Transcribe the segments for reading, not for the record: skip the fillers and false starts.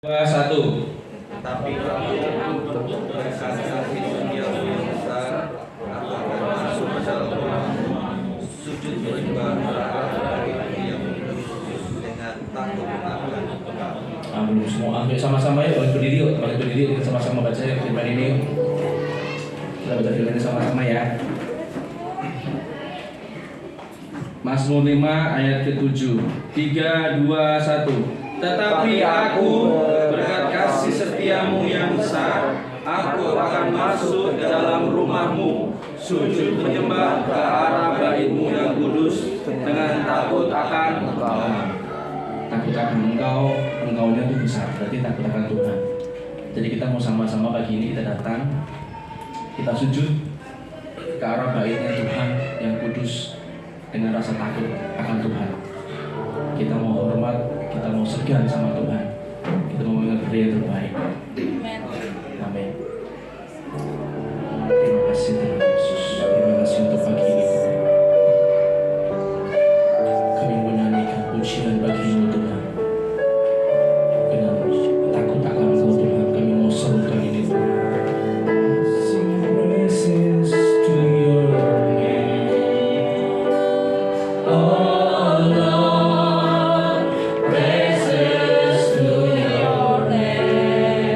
Dua, satu. Tapi kamu berkasih yang besar akan masuk ke dalam sujud menyembah yang dengan takut akan Belum semua. Sama-sama ya, berdiri yuk. Berdiri kita sama-sama baca firman ini. Kita baca firman ini sama-sama ya. Mazmur 5 ayat ke-7. 3, 2, 1. Tetapi aku berkat kasih setiamu yang besar, aku akan masuk ke dalam rumahmu, sujud menyembah ke arah baitmu yang kudus dengan takut akan engkau. Takut akan engkaunya itu besar, berarti takut akan Tuhan. Jadi kita mau sama-sama pagi ini kita datang, kita sujud ke arah baitnya Tuhan yang kudus dengan rasa takut akan Tuhan. Kita mau hormat, kita mau segan sama Tuhan, kita mau mengerti yang terbaik. Amin. Terima kasih Tuhan Yesus. Terima kasih untuk pagi ini Tuhan. Kami menyanyikan pujian bagi-Mu Tuhan. Dengan takut akan Engkau Tuhan, kami mau serukan ini Tuhan. Sing praises to your name. Oh Lord, praises to your name.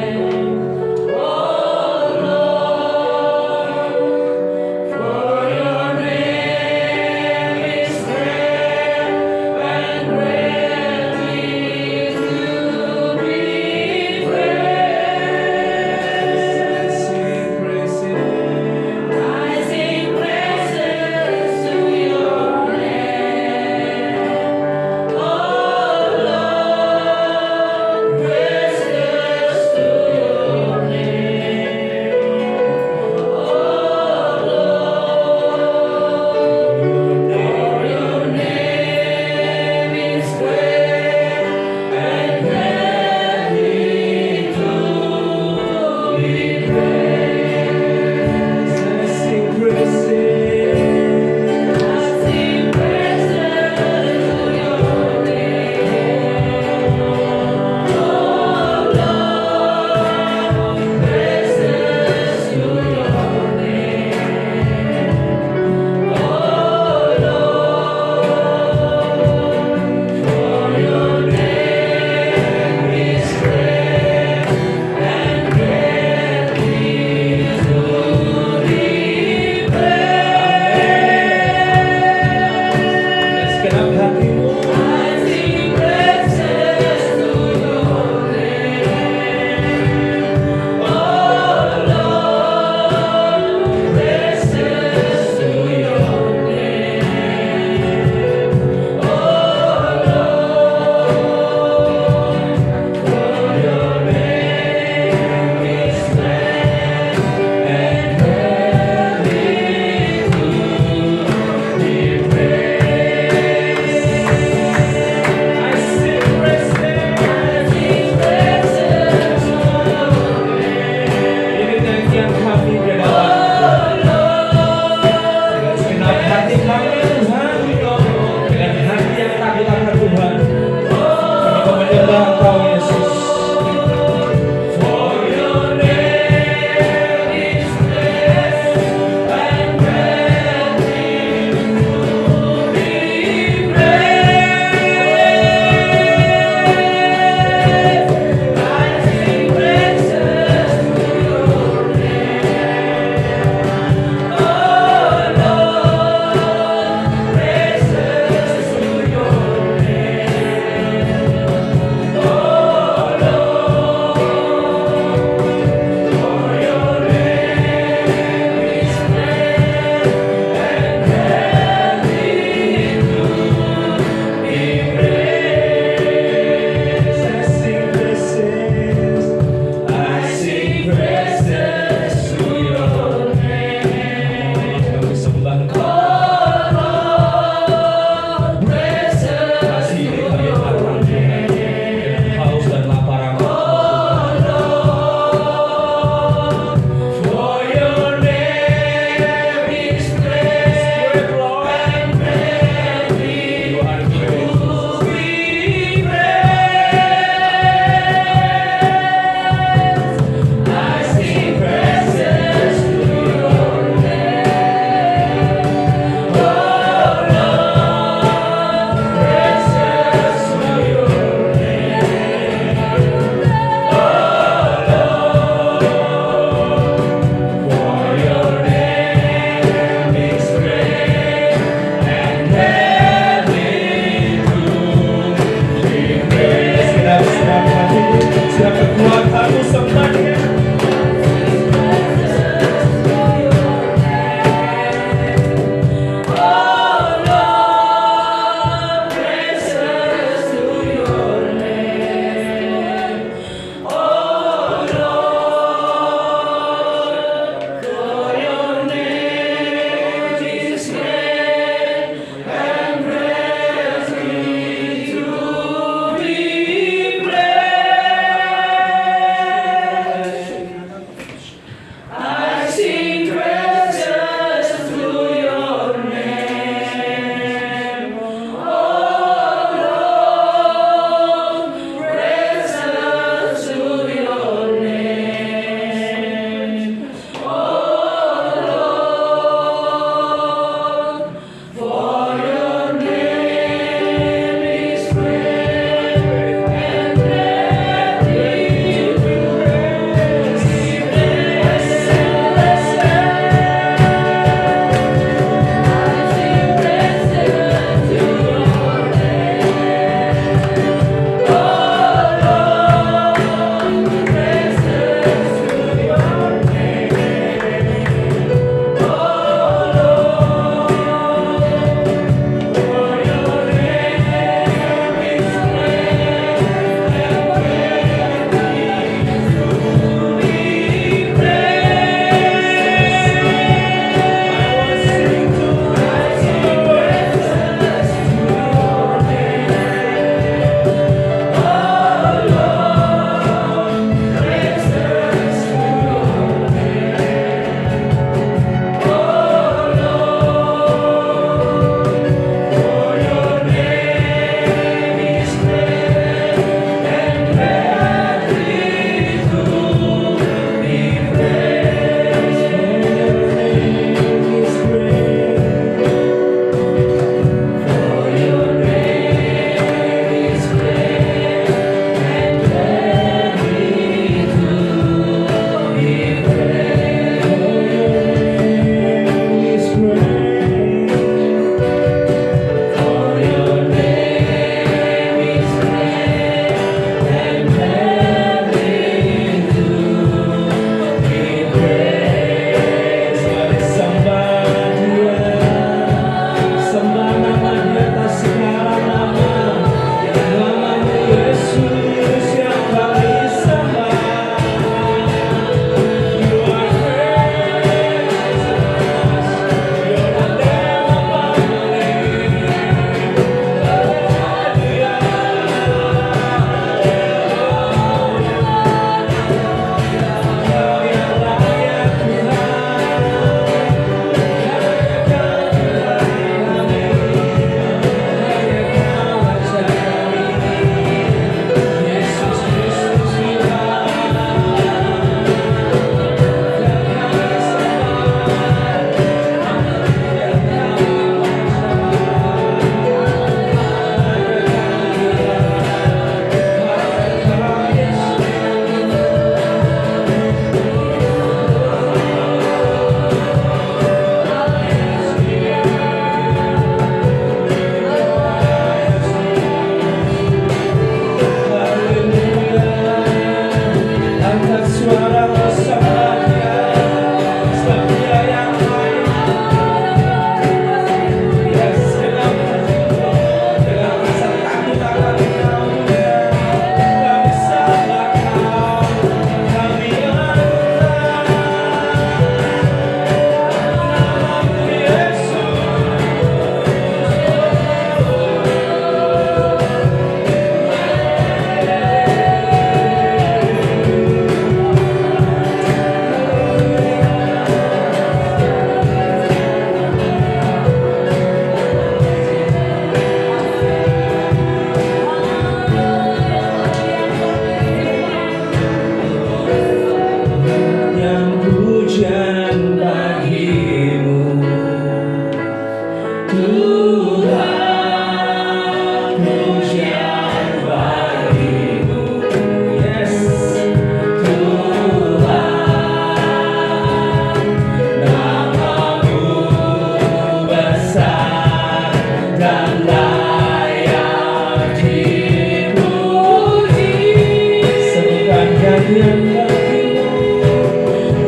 Pujian bagimu,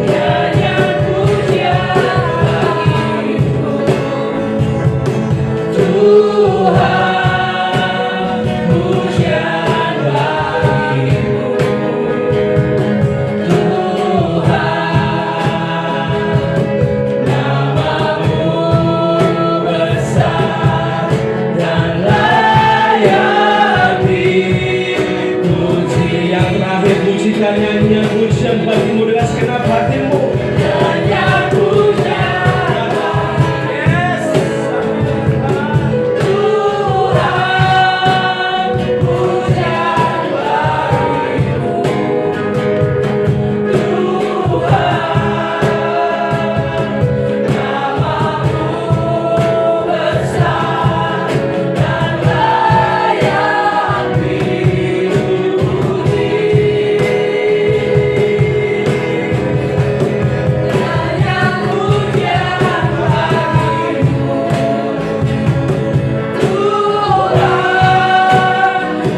nyanyian pujian bagimu, Tuhan, pujian bagimu, Tuhan, namamu besar dan layak dipuji. yang terakhir pujikan nyanyian pujian bagimu dengan segenap hatimu. Nyanyian pujian Yes. Tuhan, pujian bagimu, Tuhan, namamu besar dan layak dipuji. Nyanyian pujian bagimu, Tuhan,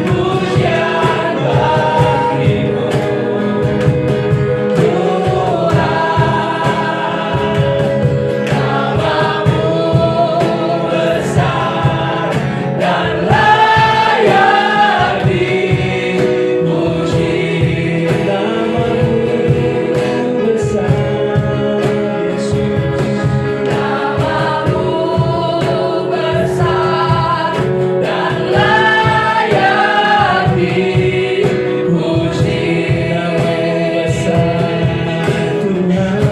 pujian bagimu, Tuhan, namamu besar dan layak dipuji. Namamu besar, Yesus. Namamu besar dan layak dipuji. Namamu besar, Tuhan.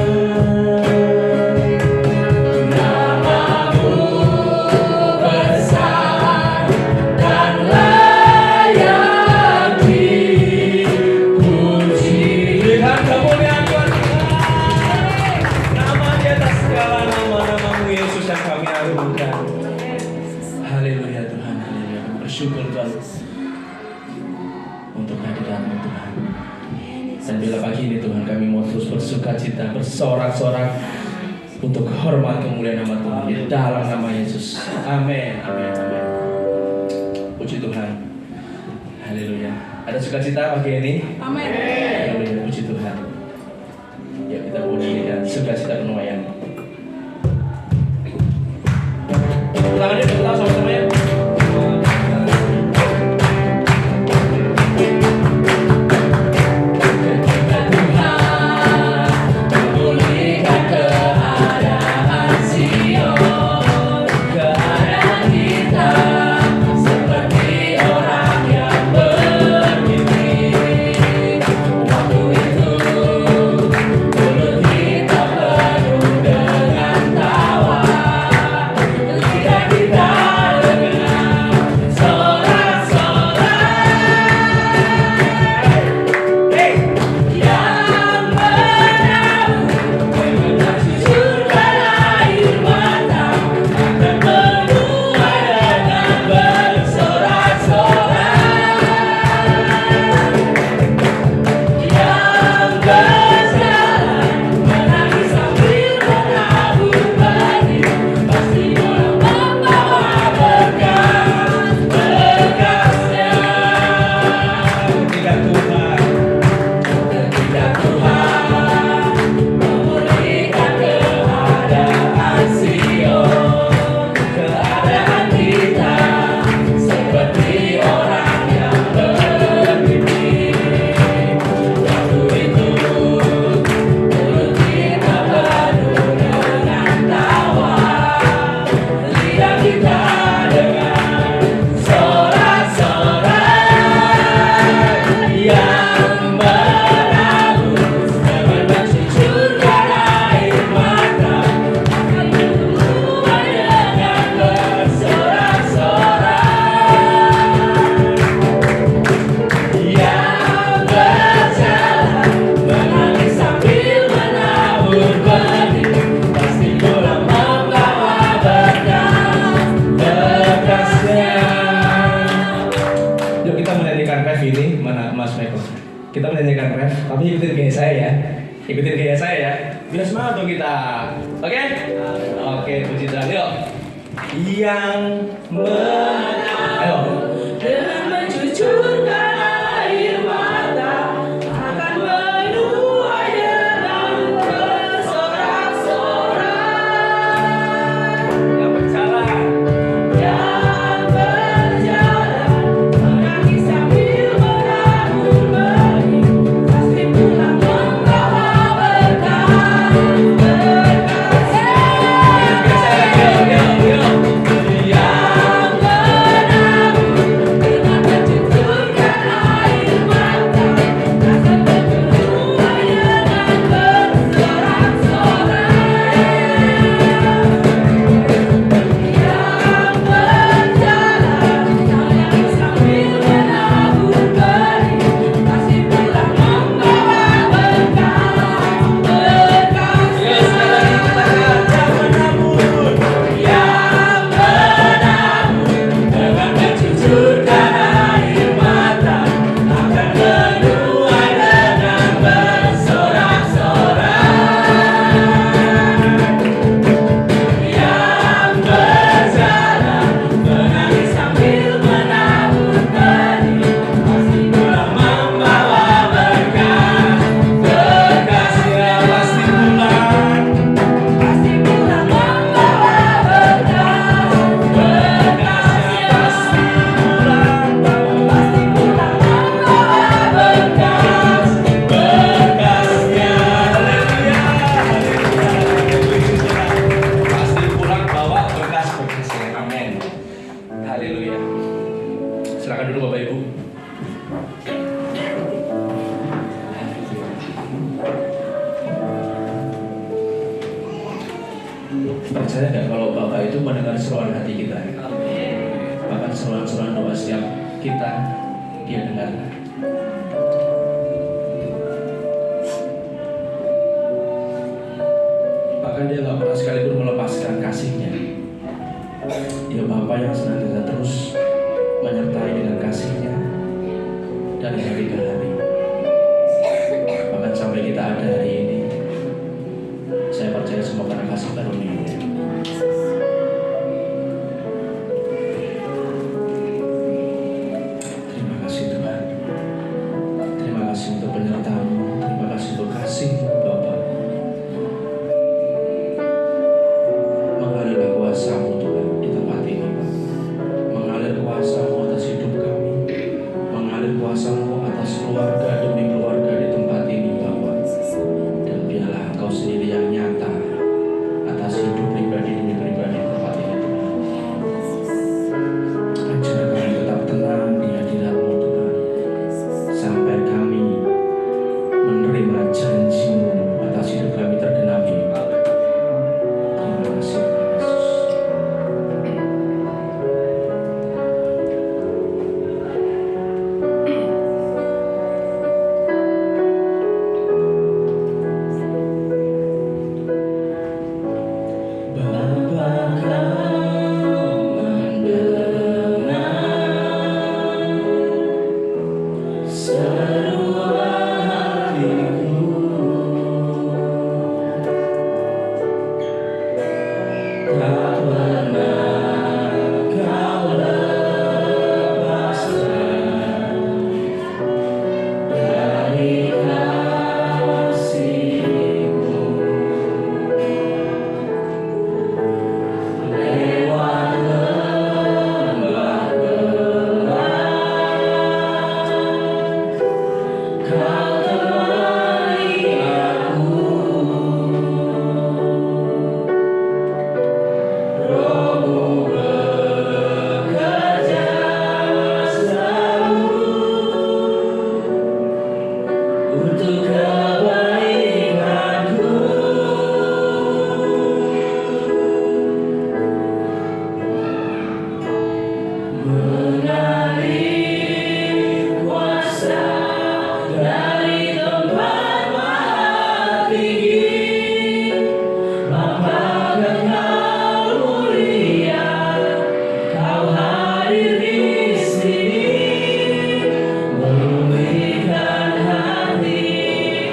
Namamu besar dan layak dipuji. Lihat kemuliaan Tuhan. Nama di atas segala nama, namamu Yesus yang kami agungkan. Haleluya Tuhan, haleluya. Bersyukur Tuhan untuk hadirat-Mu Tuhan. Dan bila pagi ini Tuhan kami mau terus bersuka cita, bersorak-sorak untuk hormat kemuliaan nama Tuhan di dalam nama Yesus. Amin, amin, amin. Puji Tuhan. Haleluya. Ada sukacita pagi ini? Amin. Haleluya, puji Tuhan. Ya kita pujikan sukacita penuaian. Ulangan yuk, ulang sama-sama ya. Pulihkan keadaan Sion, keadaan kita seperti orang yang bermimpi. Waktu itu mulut kita penuh dengan tawa, lidah kita dengan sorak-sorai. Yang benar cucurkan air mata akan menuai dengan bersorak-sorai. Yang berjalan menangis sambil menabur benih, pasti pulang membawa berkas-berkasnya. Ketika Tuhan Ketika Tuhan memulihkan keadaan Sion, keadaan kita seperti orang yang bermimpi. Waktu itu mulut kita penuh dengan tawa, lidah kita dengan sorak-sorai. Yang menabur dengan mencucurkan air mata akan menuai dengan bersorak-sorai. Yang berjalan menangis sambil menabur benih, pasti pulang membawa berkas-berkasnya. Yuk kita menyanyikan ref ini, mana Mas Michael? Kita menyanyikan ref, tapi ikutin gaya saya ya. Ikutin gaya saya ya. Biar semangat dong kita. Oke? Oke, puji Tuhan. Yuk. Yang ayo. Dengan mencucurkan air mata akan percaya nggak kalau Bapak itu mendengar seruan hati kita? Bahkan seruan-seruan doa setiap kita Dia dengar. Bahkan Dia nggak pernah sekalipun melepaskan kasih-Nya. Dia Bapa yang senantiasa terus menyertai dengan kasih-Nya dari hari ke hari. Bahkan sampai kita ada hari ini, saya percaya semua karena kasih karunia-Nya. Terima kasih Tuhan. Terima kasih untuk penyertaan-Mu. Terima kasih untuk kasih-Mu Bapa. Mengalirlah kuasa-Mu Tuhan di tempat ini Pak. Mengalir kuasa-Mu atas hidup kami. Mengalir kuasa-Mu atas keluarga demi keluarga di tempat ini Bapa. Dan biarlah Engkau sendiri yang nyata atas hidup pribadi demi pribadi di tempat ini Tuhan. Ajar kami tetap tenang di hadirat-Mu Tuhan, sampai kami menerima janji-Mu atas hidup kami tergenapi. Terima kasih Tuhan Yesus. Bapa Kau mendengar seruan hatiku. Tak pernah Kau lepaskan dari kasih-Mu. Lewat lembah gelap, Kau temani aku. Roh-Mu bekerja selalu untuk kebaikanku. Mengalir kuasa dari tempat maha tinggi. Bapa Kekal mulia, Kau hadir di sini, memulihkan hati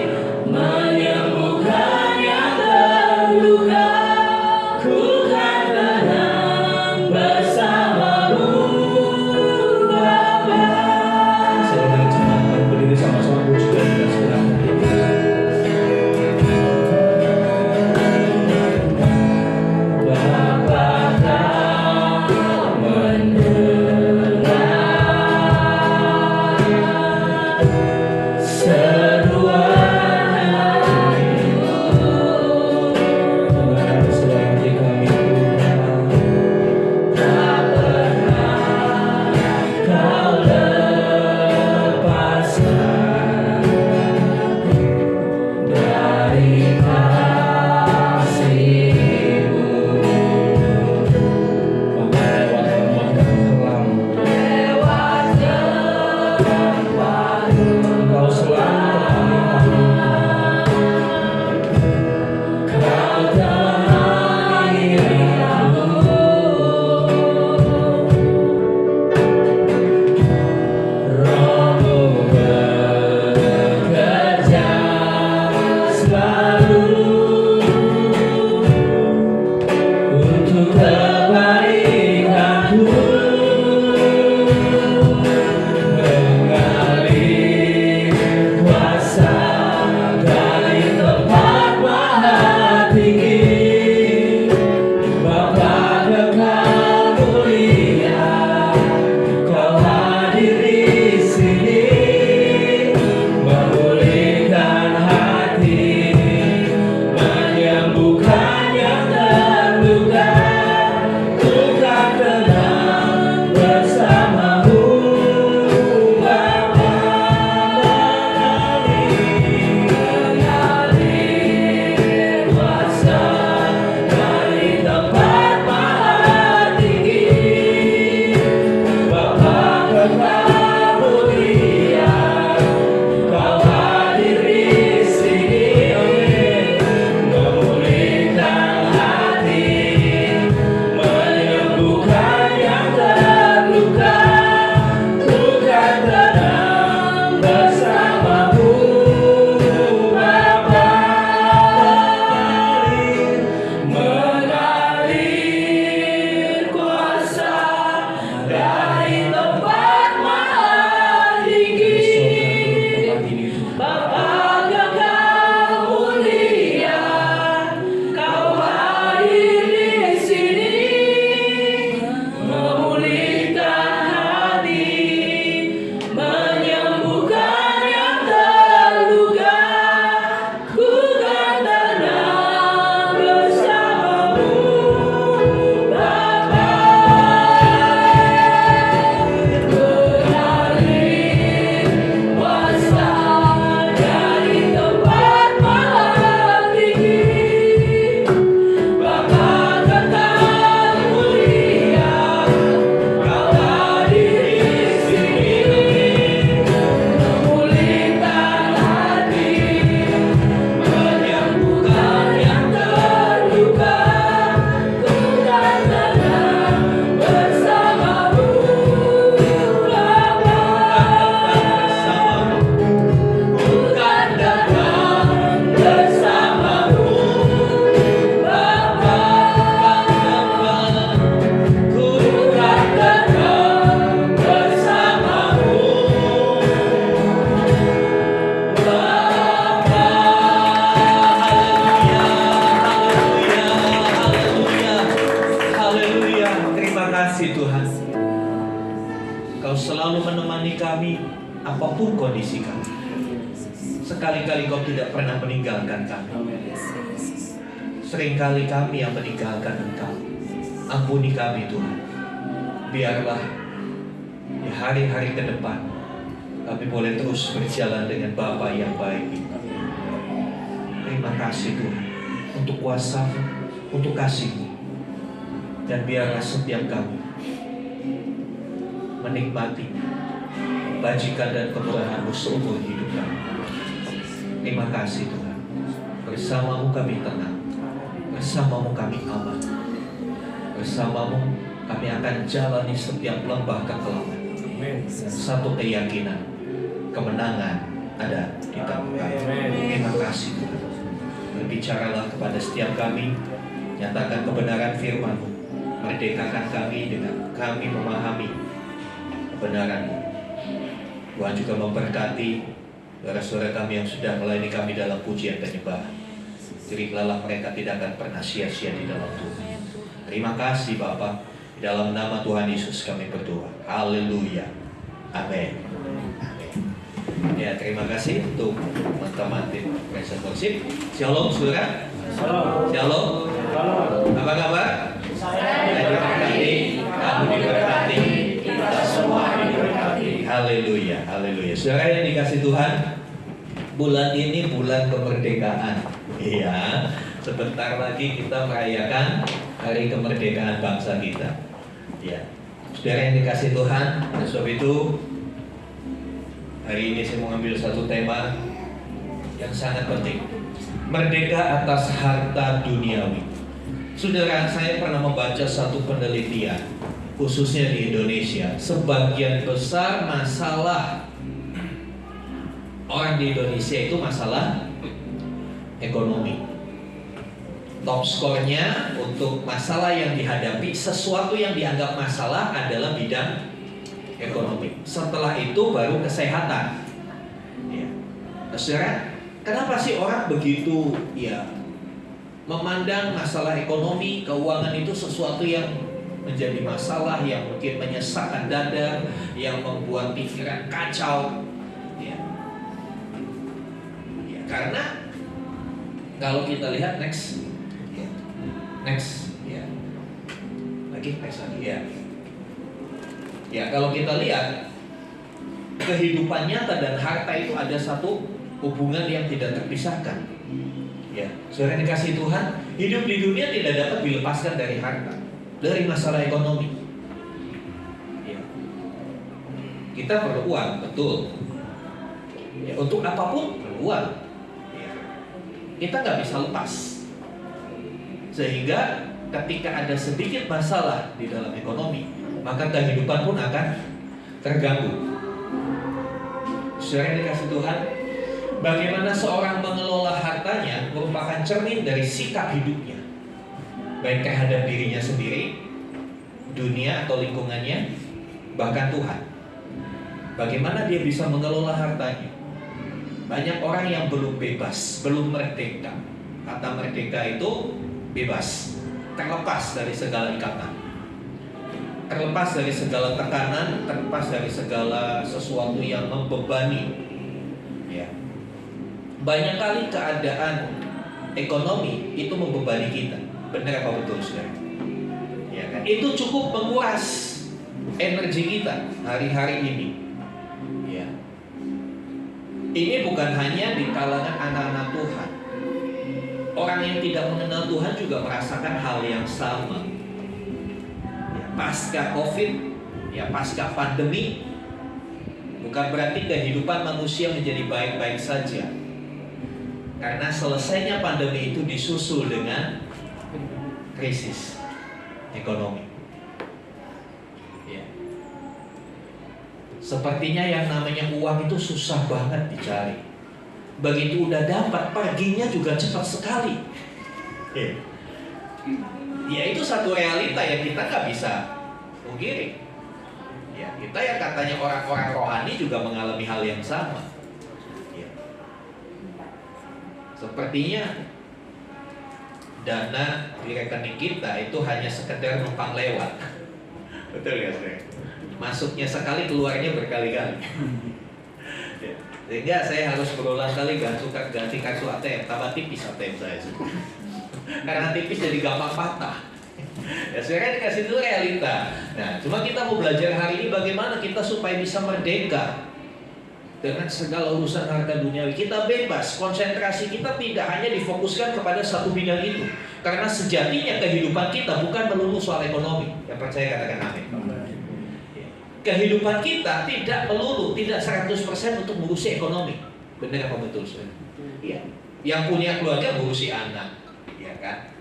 apapun kondisi kami. Sekali-kali Kau tidak pernah meninggalkan kami. Seringkali kami yang meninggalkan Engkau. Ampuni kami Tuhan. Biarlah di hari-hari ke depan kami boleh terus berjalan dengan Bapa yang baik itu. Terima kasih Tuhan untuk kuasa-Mu, untuk kasih-Mu. Dan biarlah setiap kami menikmati bajikan dan kemurahan-Mu seumur hidup kami. Terima kasih Tuhan. Bersama-Mu kami tenang, bersama-Mu kami aman, bersama-Mu kami akan jalani setiap lembah kekelaman. Satu keyakinan, kemenangan ada di tangan kami. Terima kasih Tuhan. Berbicaralah kepada setiap kami, nyatakan kebenaran firman-Mu, merdekakan kami dengan kami memahami kebenaran-Mu. Tuhan juga memberkati saudara-saudara kami yang sudah melayani kami dalam pujian penyembahan. Berilah mereka tidak akan pernah sia-sia di dalam Tuhan. Terima kasih Bapa. Di dalam nama Tuhan Yesus kami berdoa. Haleluya. Amin. Ya, terima kasih untuk teman-teman tim Praise and Worship. Shalom saudara. Shalom. Shalom. Shalom. Apa kabar? Saya diberkati, kamu diberkati, kita semua diberkati. Haleluya, haleluya. Saudara yang dikasih Tuhan, bulan ini bulan kemerdekaan. Iya, sebentar lagi kita merayakan hari kemerdekaan bangsa kita. Ya, saudara yang dikasih Tuhan, oleh sebab itu hari ini saya mau ambil satu tema yang sangat penting. Merdeka atas harta duniawi. Saudara, saya pernah membaca satu penelitian, khususnya di Indonesia. Sebagian besar masalah orang di Indonesia itu masalah ekonomi. Top skornya untuk masalah yang dihadapi, sesuatu yang dianggap masalah adalah bidang ekonomi. Setelah itu baru kesehatan. Ya. Saudara, kenapa sih orang begitu memandang masalah ekonomi, keuangan itu sesuatu yang menjadi masalah, yang mungkin menyesakkan dada, yang membuat pikiran kacau? Ya, karena kalau kita lihat next, lagi ya. Ya, kalau kita lihat kehidupan nyata dan harta itu ada satu hubungan yang tidak terpisahkan. Ya, saudara dikasih Tuhan, hidup di dunia tidak dapat dilepaskan dari harta, dari masalah ekonomi. Ya. Kita perlu uang, betul. Ya, untuk apapun perlu uang. Ya. Kita nggak bisa lepas. Sehingga ketika ada sedikit masalah di dalam ekonomi, maka kehidupan pun akan terganggu. Saudara dikasih Tuhan, bagaimana seorang mengelola hartanya merupakan cermin dari sikap hidupnya, baik terhadap dirinya sendiri, dunia atau lingkungannya, bahkan Tuhan. Bagaimana dia bisa mengelola hartanya? Banyak orang yang belum bebas, belum merdeka. Kata merdeka itu bebas, terlepas dari segala ikatan, terlepas dari segala tekanan, terlepas dari segala sesuatu yang membebani. Ya. Banyak kali keadaan ekonomi itu membebani kita. Benar apa betul, saudara? Ya kan? Itu cukup menguras energi kita hari-hari ini. Ya. Ini bukan hanya di kalangan anak-anak Tuhan. Orang yang tidak mengenal Tuhan juga merasakan hal yang sama. Ya, pasca COVID, ya pasca pandemi, bukan berarti kehidupan manusia menjadi baik-baik saja. Karena selesainya pandemi itu disusul dengan krisis ekonomi. Ya. Sepertinya yang namanya uang itu susah banget dicari. Begitu udah dapat, perginya juga cepat sekali. Ya itu satu realita yang kita nggak bisa pungkiri. Ya, kita yang katanya orang-orang rohani juga mengalami hal yang sama. Ya. Sepertinya dana di rekening kita itu hanya sekedar numpang lewat. Betul ya, Sre? Masuknya sekali, keluarnya berkali-kali. Sehingga saya harus berulang kali ganti kartu ATM, tambah tipis ATM saya. Karena tipis jadi gampang patah. Ya sekarang dikasih itu realita. Nah, cuma kita mau belajar hari ini bagaimana kita supaya bisa merdeka dengan segala urusan harta duniawi. Kita bebas, konsentrasi kita tidak hanya difokuskan kepada satu bidang itu. Karena sejatinya kehidupan kita bukan melulu soal ekonomi. Yang percaya katakan amin. Kehidupan kita tidak melulu, tidak 100% untuk mengurusi ekonomi. Benar apa betul, saudara? Iya. Yang punya keluarga mengurusi anak, ya kan?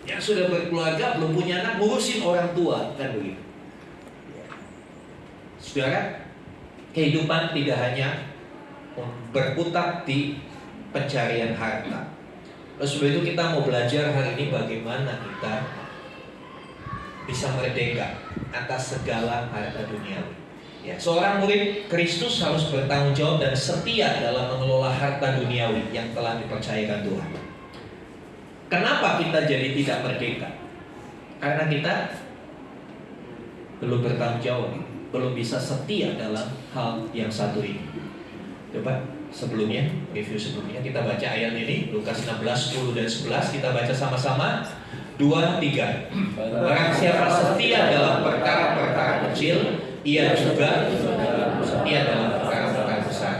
Yang sudah berkeluarga belum punya anak ngurusin orang tua, kan begitu. Ya. Saudara, kehidupan tidak hanya berputar di pencarian harta. Oleh sebab itu kita mau belajar hari ini bagaimana kita bisa merdeka atas segala harta duniawi. Ya, seorang murid Kristus harus bertanggung jawab dan setia dalam mengelola harta duniawi yang telah dipercayakan Tuhan. Kenapa kita jadi tidak merdeka? Karena kita belum bertanggung jawab, belum bisa setia dalam hal yang satu ini. Coba sebelumnya, review sebelumnya kita baca ayat ini, Lukas 16, 10 dan 11, kita baca sama-sama. 2, 3. Barang siapa setia dalam perkara-perkara kecil, ia juga setia dalam perkara-perkara besar.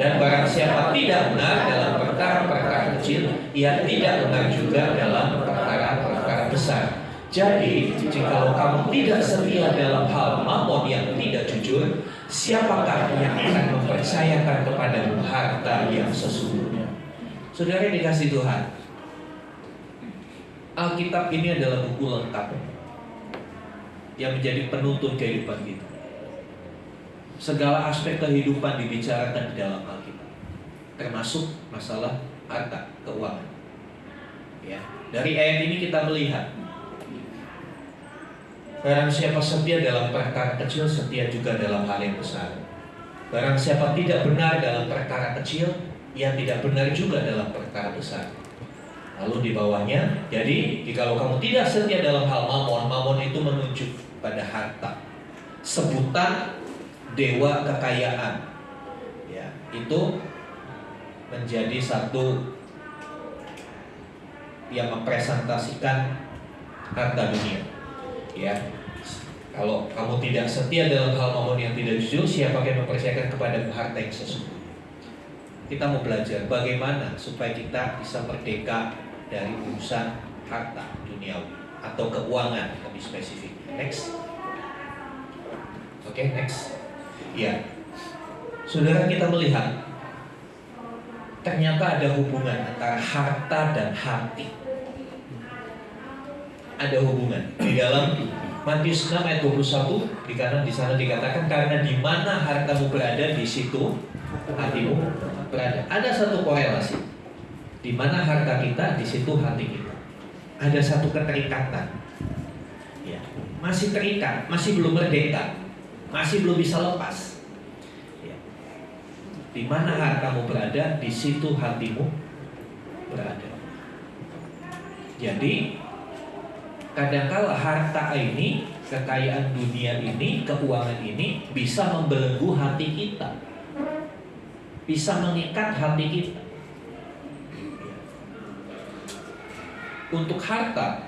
Dan barang siapa tidak benar dalam perkara-perkara kecil, ia tidak benar juga dalam perkara-perkara besar. Jadi, jikalau kamu tidak setia dalam hal mamon yang tidak jujur, siapakah yang akan mempercayakan kepadamu harta yang sesungguhnya? Saudara yang dikasihi Tuhan, Alkitab ini adalah buku lengkap yang menjadi penuntun kehidupan kita. Segala aspek kehidupan dibicarakan di dalam Alkitab, termasuk masalah harta, keuangan. Ya, dari ayat ini kita melihat, barang siapa setia dalam perkara kecil, setia juga dalam hal yang besar. Barang siapa tidak benar dalam perkara kecil, ia tidak benar juga dalam perkara besar. Lalu di bawahnya, jadi jikalau kamu tidak setia dalam hal mamon, mamon itu menunjuk pada harta, sebutan dewa kekayaan. Ya, itu menjadi satu yang mempresentasikan harta dunia. Ya, kalau kamu tidak setia dalam hal mamon yang tidak jujur, siapa yang mempercayakan kepada harta yang sesungguhnya? Kita mau belajar bagaimana supaya kita bisa merdeka dari urusan harta duniawi atau keuangan lebih spesifik. Next. Oke, next. Ya, saudara, kita melihat ternyata ada hubungan antara harta dan hati. Ada hubungan di dalam Matius 6 ayat 21 di sana dikatakan, karena di mana hartamu berada, di situ hatimu berada. Ada satu korelasi. Di mana harta kita, di situ hati kita. Ada satu keterikatan. Ya, masih terikat, masih belum merdeka, masih belum bisa lepas. Ya. Di mana hartamu berada, di situ hatimu berada. Jadi, kadangkala harta ini, kekayaan dunia ini, keuangan ini bisa membelenggu hati kita, bisa mengikat hati kita. Untuk harta,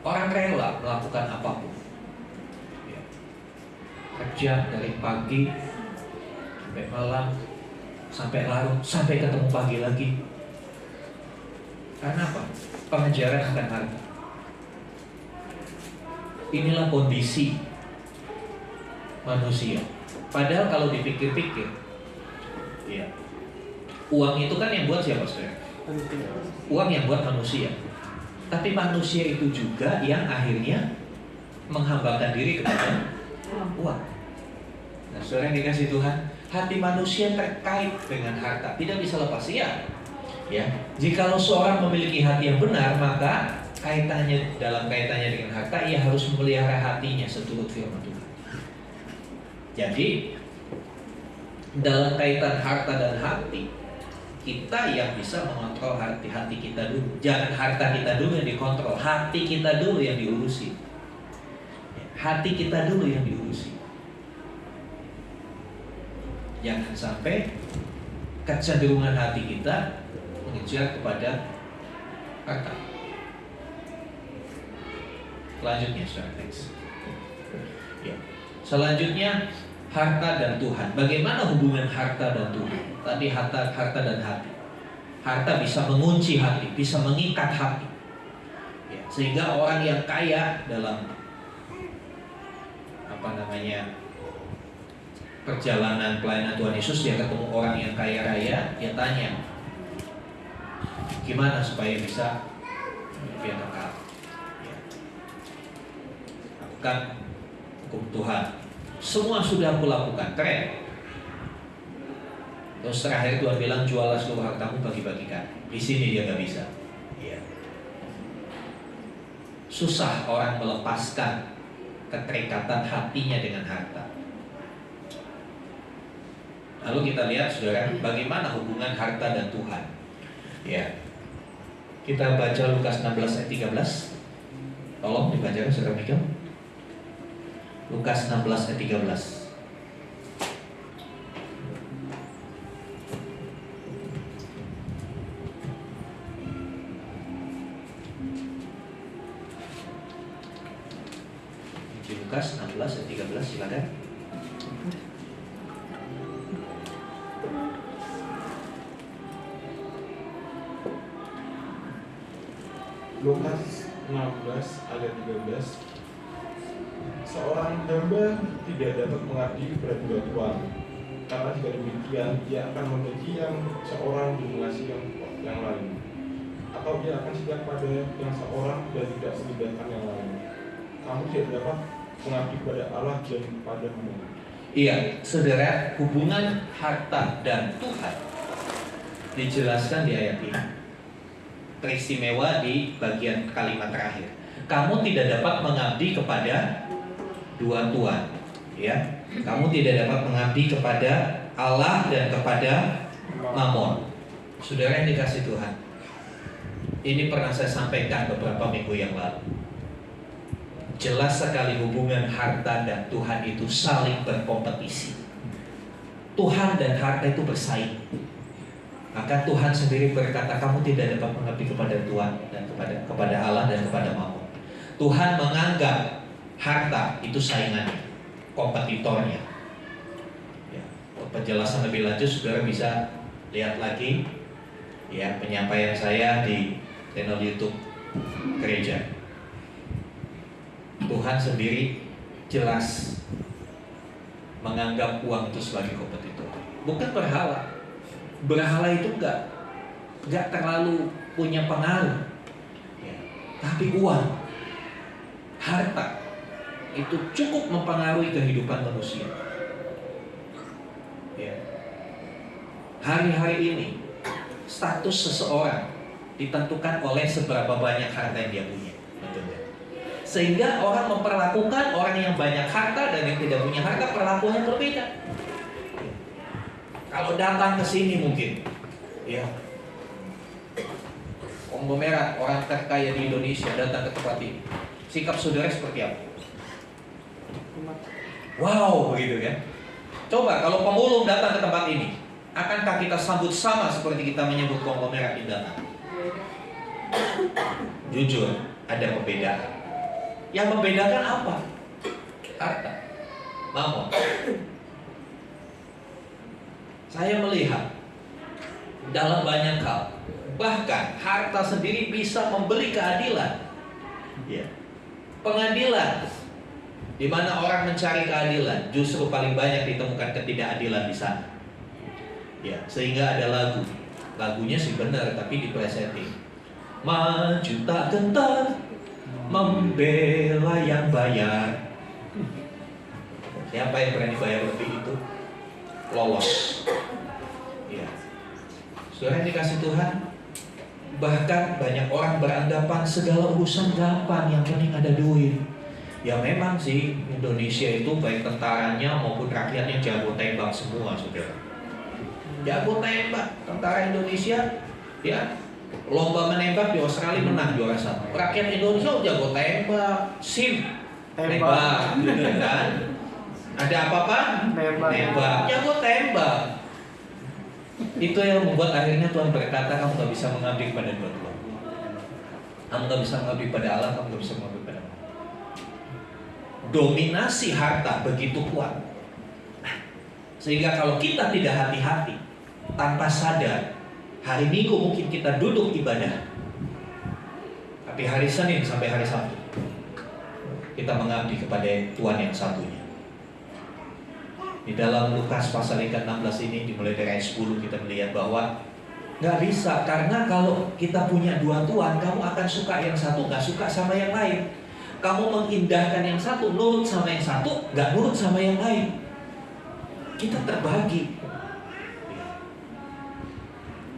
orang rela melakukan apapun. Ya. Kerja dari pagi sampai malam, sampai larut, sampai ketemu pagi lagi. Karena apa? Pengejaran akan harta. Inilah kondisi manusia. Padahal kalau dipikir-pikir, ya, uang itu kan yang buat siapa, saudara? Uang yang buat manusia. Tapi manusia itu juga yang akhirnya menghambakan diri kepada uang. Nah, saudara yang dikasihi Tuhan, hati manusia terkait dengan harta, tidak bisa lepas. Ya, jikalau seorang memiliki hati yang benar, maka dalam kaitannya dengan harta, ia harus memelihara hatinya seturut firman Tuhan. Jadi, dalam kaitan harta dan hati, kita yang bisa mengontrol hati kita dulu. Jangan harta kita dulu yang dikontrol, hati kita dulu yang diurusi. Hati kita dulu yang diurusi. Jangan sampai kecenderungan hati kita mengejar kepada harta. Selanjutnya, saudara, next. Ya. Selanjutnya, harta dan Tuhan. Bagaimana hubungan harta dan Tuhan? Tadi harta dan hati. Harta bisa mengunci hati, bisa mengikat hati. Ya, sehingga orang yang kaya dalam perjalanan pelayanan Tuhan Yesus, dia ketemu orang yang kaya raya, dia tanya, gimana supaya bisa hidup yang kekal? Ya. Lakukan hukum Tuhan. Semua sudah aku lakukan, keren. Terus terakhir Tuhan bilang, jualah seluruh hartamu, bagi-bagikan. Di sini dia nggak bisa. Ya. Susah orang melepaskan keterikatan hatinya dengan harta. Lalu kita lihat, saudara, bagaimana hubungan harta dan Tuhan. Ya. Kita baca Lukas 16 ayat 13. Tolong dibaca, saudara Michael. Lukas 16 ayat 13. Lukas 16 ayat 13, silakan. Lukas 16 ayat 13. Seorang hamba tidak dapat mengabdi kepada dua tuan, karena jika demikian ia akan membenci yang seorang dan mengasihi yang lain, atau ia akan setia pada yang seorang dan tidak meninggalkan yang lain. Kamu tidak dapat mengabdi kepada Allah dan kepada Mammon. Iya, saudara, hubungan harta dan Tuhan dijelaskan di ayat ini. Teristimewa di bagian kalimat terakhir. Kamu tidak dapat mengabdi kepada dua tuan, ya. Kamu tidak dapat mengabdi kepada Allah dan kepada Mammon. Saudara yang dikasih Tuhan, ini pernah saya sampaikan beberapa minggu yang lalu. Jelas sekali hubungan harta dan Tuhan itu saling berkompetisi. Tuhan dan harta itu bersaing. Maka Tuhan sendiri berkata, kamu tidak dapat mengabdi kepada Tuhan dan kepada Allah dan kepada Mammon. Tuhan menganggap harta itu saingannya, kompetitornya. Ya, untuk penjelasan lebih lanjut, saudara bisa lihat lagi ya penyampaian saya di channel YouTube gereja. Tuhan sendiri jelas menganggap uang itu sebagai kompetitor, bukan berhala. Berhala itu enggak terlalu punya pengaruh, ya. Tapi uang, harta itu cukup mempengaruhi kehidupan manusia. Ya. Hari-hari ini status seseorang ditentukan oleh seberapa banyak harta yang dia punya, betul ya? Sehingga orang memperlakukan orang yang banyak harta dan yang tidak punya harta perlakuan berbeda. Kalau datang ke sini mungkin, ya, konglomerat orang terkaya di Indonesia datang ke tempat ini, sikap saudara seperti apa? Wow, begitu kan? Coba kalau pemulung datang ke tempat ini, akankah kita sambut sama seperti kita menyambut konglomerat yang datang? Jujur, ada perbedaan. Yang membedakan apa? Harta, Mammon. Saya melihat dalam banyak hal, bahkan harta sendiri bisa memberi keadilan. Ya. Pengadilan, di mana orang mencari keadilan, justru paling banyak ditemukan ketidakadilan di sana. Ya, sehingga ada lagunya sih benar, tapi diplesetin. Maju tak gentar, membela yang bayar. Siapa yang berani bayar lebih itu lolos. Ya. Saudara yang dikasih Tuhan, bahkan banyak orang beranggapan segala urusan gampang, yang penting ada duit. Ya memang sih Indonesia itu baik tentaranya maupun rakyatnya jago tembak semua, saudara. Jago tembak, tentara Indonesia, ya lomba menembak di Australia menang juara 1. Rakyat Indonesia jago tembak, SIM tembak, gitu kan. Ada apa-apa? Nembak. Ya gua tembak. Itu yang membuat akhirnya Tuhan berkata, kamu gak bisa mengabdi kepada dua Tuhan. Kamu gak bisa mengabdi pada Allah, kamu gak bisa mengabdi pada Allah. Dominasi harta begitu kuat, sehingga kalau kita tidak hati-hati, tanpa sadar, hari Minggu mungkin kita duduk ibadah, tapi hari Senin sampai hari Sabtu kita mengabdi kepada Tuhan yang satunya. Di dalam Lukas pasal 16 ini, dimulai dari ayat 10, kita melihat bahwa nggak bisa, karena kalau kita punya dua Tuhan, kamu akan suka yang satu, nggak suka sama yang lain. Kamu mengindahkan yang satu, nurut sama yang satu, nggak nurut sama yang lain. Kita terbagi.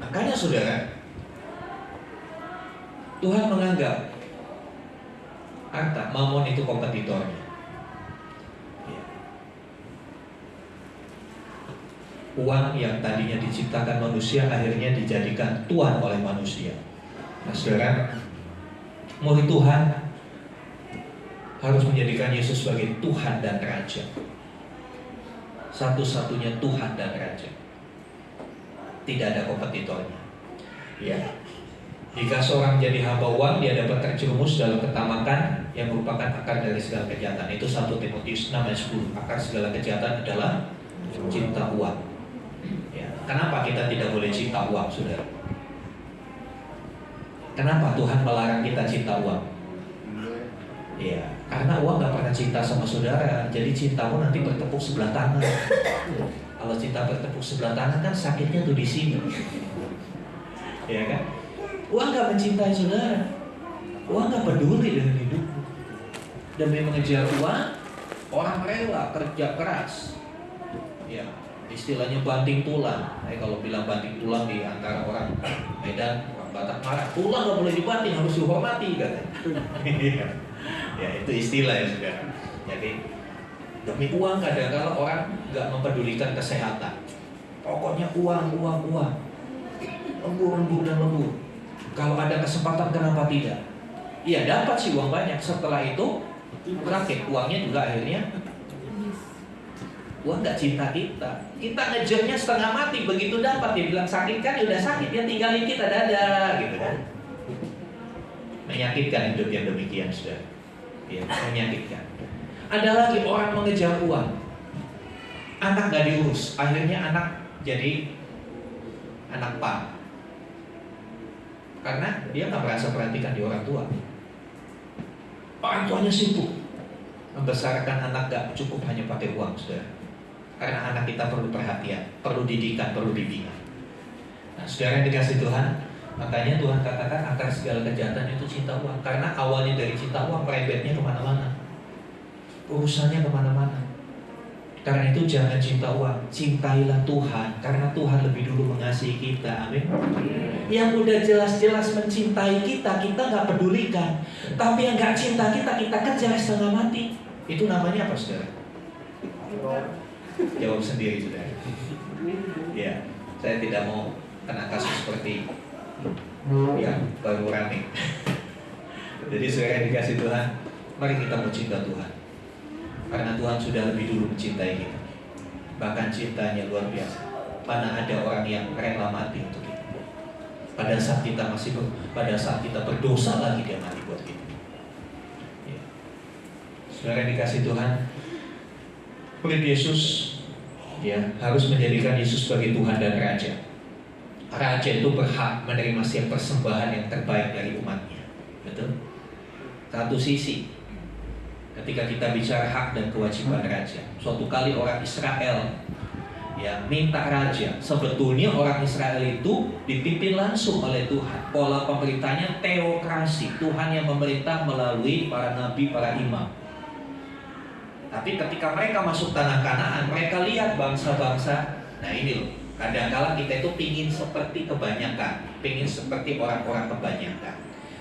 Makanya saudara, Tuhan menganggap harta, mamon itu kompetitornya. Uang yang tadinya diciptakan manusia akhirnya dijadikan Tuhan oleh manusia. Nah saudara, murid Tuhan harus menjadikan Yesus sebagai Tuhan dan Raja. Satu-satunya Tuhan dan Raja. Tidak ada kompetitornya. Ya. Jika seorang jadi hamba uang, dia dapat terjerumus dalam ketamakan yang merupakan akar dari segala kejahatan. Itu 1 Timotius 6 ayat 10. Akar segala kejahatan adalah cinta uang. Ya. Kenapa kita tidak boleh cinta uang, saudara? Kenapa Tuhan melarang kita cinta uang? Ya, karena uang gak pernah cinta sama saudara. Jadi cintamu nanti bertepuk sebelah tangan. Kalau cinta bertepuk sebelah tangan kan sakitnya tuh di sini. Ya kan? Uang gak mencintai saudara. Uang gak peduli dengan hidupmu. Demi mengejar uang, orang rela kerja keras. Ya, istilahnya banting tulang. Kalau bilang banting tulang di antara orang Medan, orang Batak marah. Tulang gak boleh dibanting, harus dihormati katanya. Ya itu istilah ya saudara. Jadi demi uang kadang-kadang orang nggak mempedulikan kesehatan. Pokoknya uang. Lembur dan lembur. Kalau ada kesempatan kenapa tidak? Iya dapat sih uang banyak. Setelah itu berakhir uangnya juga akhirnya. Uang nggak cinta kita. Kita ngejarnya setengah mati. Begitu dapat dia bilang sakit kan, ya udah sakit, dia tinggalin kita dadah gitu kan. Menyakitkan hidup yang demikian saudara. Ya, menyakitkan. Ada lagi orang mengejar uang, anak gak diurus, akhirnya anak jadi anak pan, karena dia gak merasa perhatikan di orang tua. Orang tuanya sibuk membesarkan anak, gak cukup hanya pakai uang, saudara. Karena anak kita perlu perhatian, perlu didikan, perlu bimbingan. Nah, saudara yang dikasih Tuhan, makanya Tuhan katakan akar segala kejahatan itu cinta uang. Karena awalnya dari cinta uang, merebetnya kemana-mana, urusannya kemana-mana. Karena itu jangan cinta uang, cintailah Tuhan. Karena Tuhan lebih dulu mengasihi kita, amin. Yang udah jelas-jelas mencintai kita, kita gak pedulikan. Tapi yang gak cinta kita, kita kejar setengah mati. Itu namanya apa saudara? Jawab sendiri saudara. Ya, saya tidak mau kena kasus seperti yang baru rame. Jadi saudara yang dikasih Tuhan, mari kita mau cinta Tuhan. Karena Tuhan sudah lebih dulu mencintai kita. Bahkan cintanya luar biasa. Mana ada orang yang rela mati untuk kita. Pada saat kita berdosa lagi dia mati buat kita. Ya. Saudara yang dikasih Tuhan, murid Yesus ya harus menjadikan Yesus sebagai Tuhan dan Raja. Raja itu berhak menerima setiap persembahan yang terbaik dari umatnya. Betul? Satu sisi, ketika kita bicara hak dan kewajiban raja, suatu kali orang Israel ya minta raja. Sebetulnya orang Israel itu dipimpin langsung oleh Tuhan. Pola pemerintahnya teokrasi, Tuhan yang memerintah melalui para nabi, para imam. Tapi ketika mereka masuk tanah Kanaan, mereka lihat bangsa-bangsa. Nah ini loh, kadang-kala kita itu pingin seperti kebanyakan, pingin seperti orang-orang kebanyakan.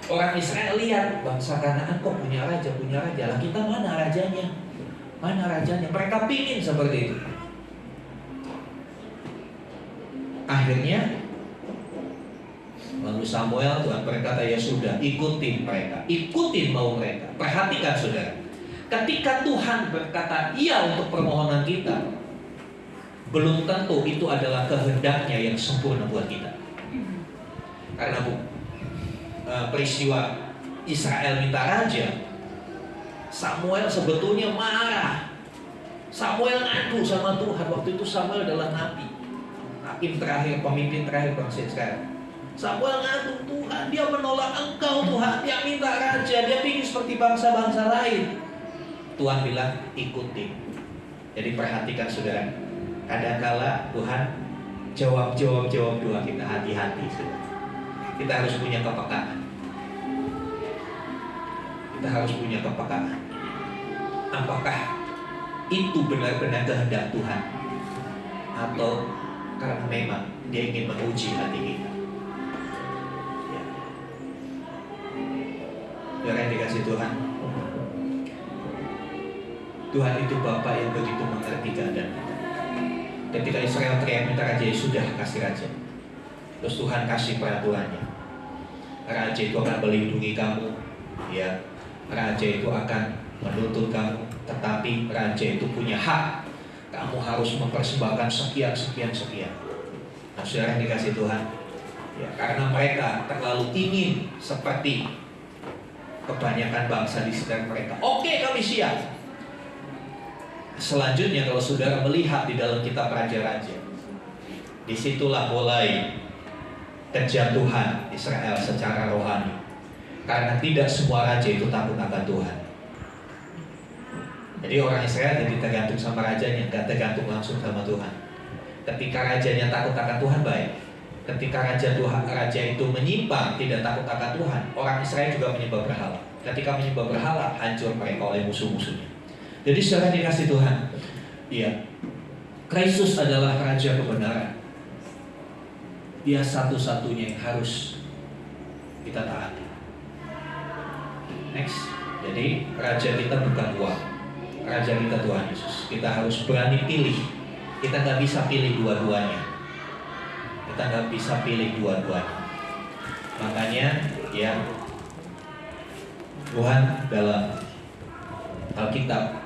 Orang Israel lihat bangsa Kanaan kok punya raja, lah kita mana rajanya? Mana rajanya? Mereka pingin seperti itu. Akhirnya lalu Samuel, Tuhan berkata, ya sudah, ikutin mereka, ikutin mau mereka. Perhatikan saudara, Ketika Tuhan berkata iya untuk permohonan kita, belum tentu itu adalah kehendaknya yang sempurna buat kita. Karena peristiwa Israel minta raja, Samuel sebetulnya marah. Samuel ngadu sama Tuhan. Waktu itu Samuel adalah nabi, hakim terakhir, pemimpin terakhir bangsa Israel. Samuel ngadu, Tuhan, dia menolak Engkau Tuhan, dia minta raja, dia ingin seperti bangsa-bangsa lain. Tuhan bilang ikuti. Jadi perhatikan saudara, kadangkala Tuhan jawab doa kita, hati-hati saudara. Kita harus punya kepekaan. Kita harus punya kepekaan. Apakah itu benar-benar kehendak Tuhan, atau karena memang Dia ingin menguji hati kita? Ya. Saudara yang dikasih Tuhan, Tuhan itu Bapa yang begitu mengerti keadaan kita. Ketika Israel teriak minta raja, ya sudah kasih raja. Terus Tuhan kasih peraturannya. Raja itu akan melindungi kamu, ya. Raja itu akan menuntut kamu, tetapi raja itu punya hak. Kamu harus mempersembahkan sekian. Nah, saudara yang dikasih Tuhan, ya, karena mereka terlalu ingin seperti kebanyakan bangsa di sekitar mereka. Oke, kami siap. Selanjutnya kalau saudara melihat di dalam kitab Raja-Raja, disitulah mulai kejatuhan Israel secara rohani. Karena tidak semua raja itu takut akan Tuhan. Jadi orang Israel jadi tergantung sama rajanya, gak tergantung langsung sama Tuhan. Ketika rajanya takut akan Tuhan, baik. Ketika raja itu menyimpang, tidak takut akan Tuhan, orang Israel juga menyembah berhala. Ketika menyembah berhala, hancur mereka oleh musuh-musuhnya. Jadi secara dikasih Tuhan, ya, Kristus adalah Raja kebenaran. Dia satu-satunya yang harus kita taati. Next, jadi Raja kita bukan uang, Raja kita Tuhan Yesus. Kita harus berani pilih. Kita nggak bisa pilih dua-duanya. Makanya, ya, Tuhan dalam Alkitab,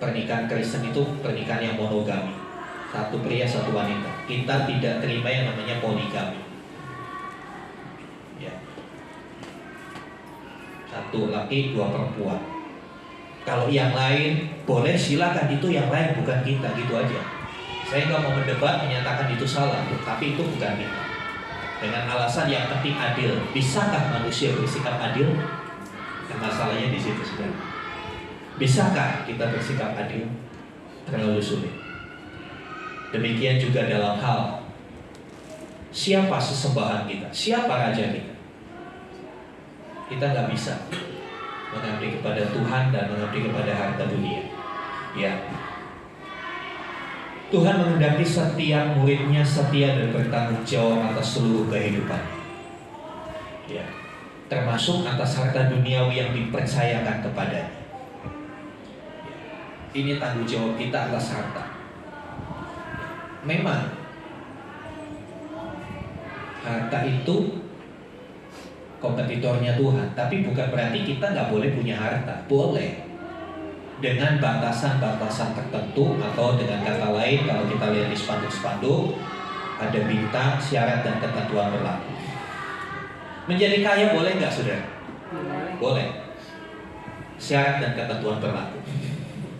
pernikahan Kristen itu pernikahan yang monogami, satu pria satu wanita. Kita tidak terima yang namanya poligami, ya, satu laki dua perempuan. Kalau yang lain boleh, silakan, itu yang lain bukan kita, gitu aja. Saya nggak mau mendebat menyatakan itu salah, tapi itu bukan kita. Dengan alasan yang penting adil. Bisakah manusia bersikap adil? Dan masalahnya di situ sebenarnya. Bisakah kita bersikap adil? Terlalu sulit. Demikian juga dalam hal siapa sesembahan kita, siapa raja kita. Kita nggak bisa mengabdi kepada Tuhan dan mengabdi kepada harta dunia. Ya, Tuhan menghendaki setiap muridnya setia dan bertanggung jawab atas seluruh kehidupan. Ya, termasuk atas harta duniawi yang dipercayakan kepadanya. Ini tanggung jawab kita atas harta. Memang harta itu kompetitornya Tuhan, tapi bukan berarti kita nggak boleh punya harta. Boleh, dengan batasan-batasan tertentu, atau dengan kata lain, kalau kita lihat di spanduk-spanduk ada bintang, syarat dan ketentuan berlaku. Menjadi kaya boleh nggak, saudara? Boleh. Syarat dan ketentuan berlaku.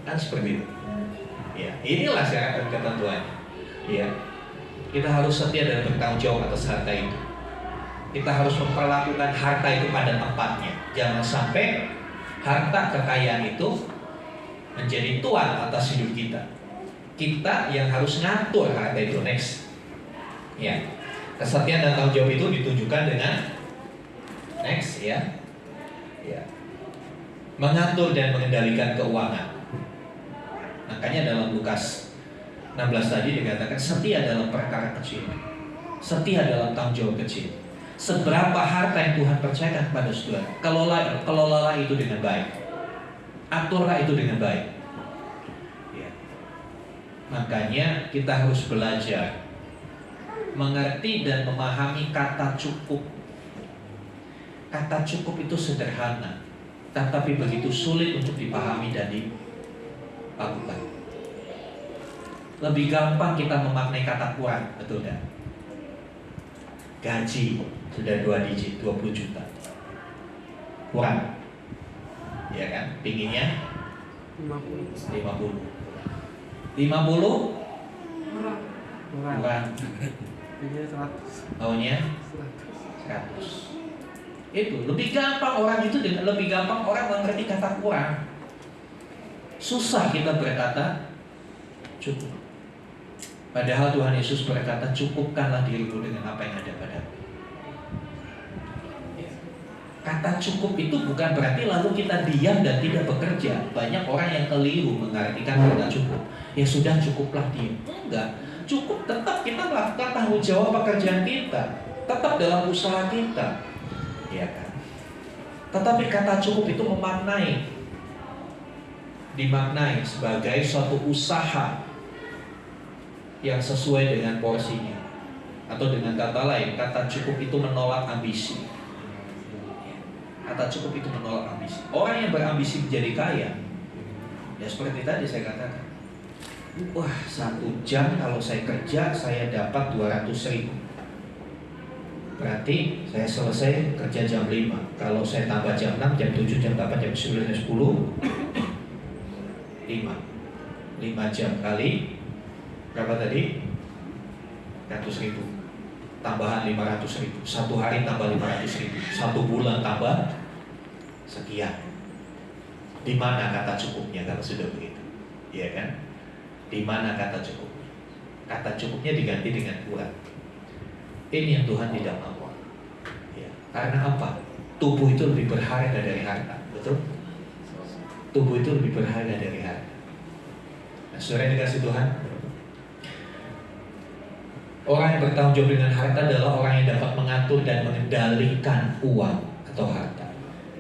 Kan seperti itu. Ya, inilah syarat dan ketentuannya. Ya, kita harus setia dan bertanggung jawab atas harta itu. Kita harus memperlakukan harta itu pada tempatnya. Jangan sampai harta kekayaan itu menjadi tuan atas hidup kita. Kita yang harus ngatur harta itu. Next. Ya, kesetiaan dan tanggung jawab itu ditunjukkan dengan next, ya. Ya, mengatur dan mengendalikan keuangan. Makanya dalam Lukas 16 tadi dikatakan setia dalam perkara kecil, setia dalam tanggung jawab kecil. Seberapa harta yang Tuhan percayakan kepada saudara, kelolalah itu dengan baik, aturlah itu dengan baik. Ya. Makanya kita harus belajar mengerti dan memahami kata cukup. Kata cukup itu sederhana, tetapi begitu sulit untuk dipahami dan dilakukan. Lebih gampang kita memaknai kata kurang, betul kan? Gaji sudah 2 digit, 20 juta. Kurang. Ya kan? Pinginnya 50. 50 kurang. Maunya 100. Itu lebih gampang orang itu dengan lebih gampang orang mengerti kata kurang. Susah kita berkata cukup. Padahal Tuhan Yesus berkata, cukupkanlah dirimu dengan apa yang ada padamu. Kata cukup itu bukan berarti lalu kita diam dan tidak bekerja. Banyak orang yang keliru mengartikan kata cukup. Ya sudah, cukuplah diam. Enggak, cukup tetap kita melakukan tanggung jawab pekerjaan kita, tetap dalam usaha kita, ya kan? Tetapi kata cukup itu dimaknai sebagai suatu usaha yang sesuai dengan porsinya. Atau dengan kata lain, kata cukup itu menolak ambisi. Kata cukup itu menolak ambisi. Orang yang berambisi menjadi kaya, ya seperti tadi saya katakan, wah 1 jam kalau saya kerja saya dapat 200.000. Berarti saya selesai kerja jam 5. Kalau saya tambah jam 6, jam 7, jam 8, jam 9, jam 10, 5 jam kali berapa tadi? 100.000. Tambahan 500.000. 1 hari tambah 500.000. 1 bulan tambah sekian. Di mana kata cukupnya kalau sudah begitu? Iya kan? Di mana kata cukup? Kata cukupnya diganti dengan kurang. Ini yang Tuhan tidak mau. Ya. Karena apa? Tubuh itu lebih berharga dari harta. Betul? Tubuh itu lebih berharga dari harta. Nah, saudara yang dikasih Tuhan, orang yang bertanggung jawab dengan harta adalah orang yang dapat mengatur dan mengendalikan uang atau harta.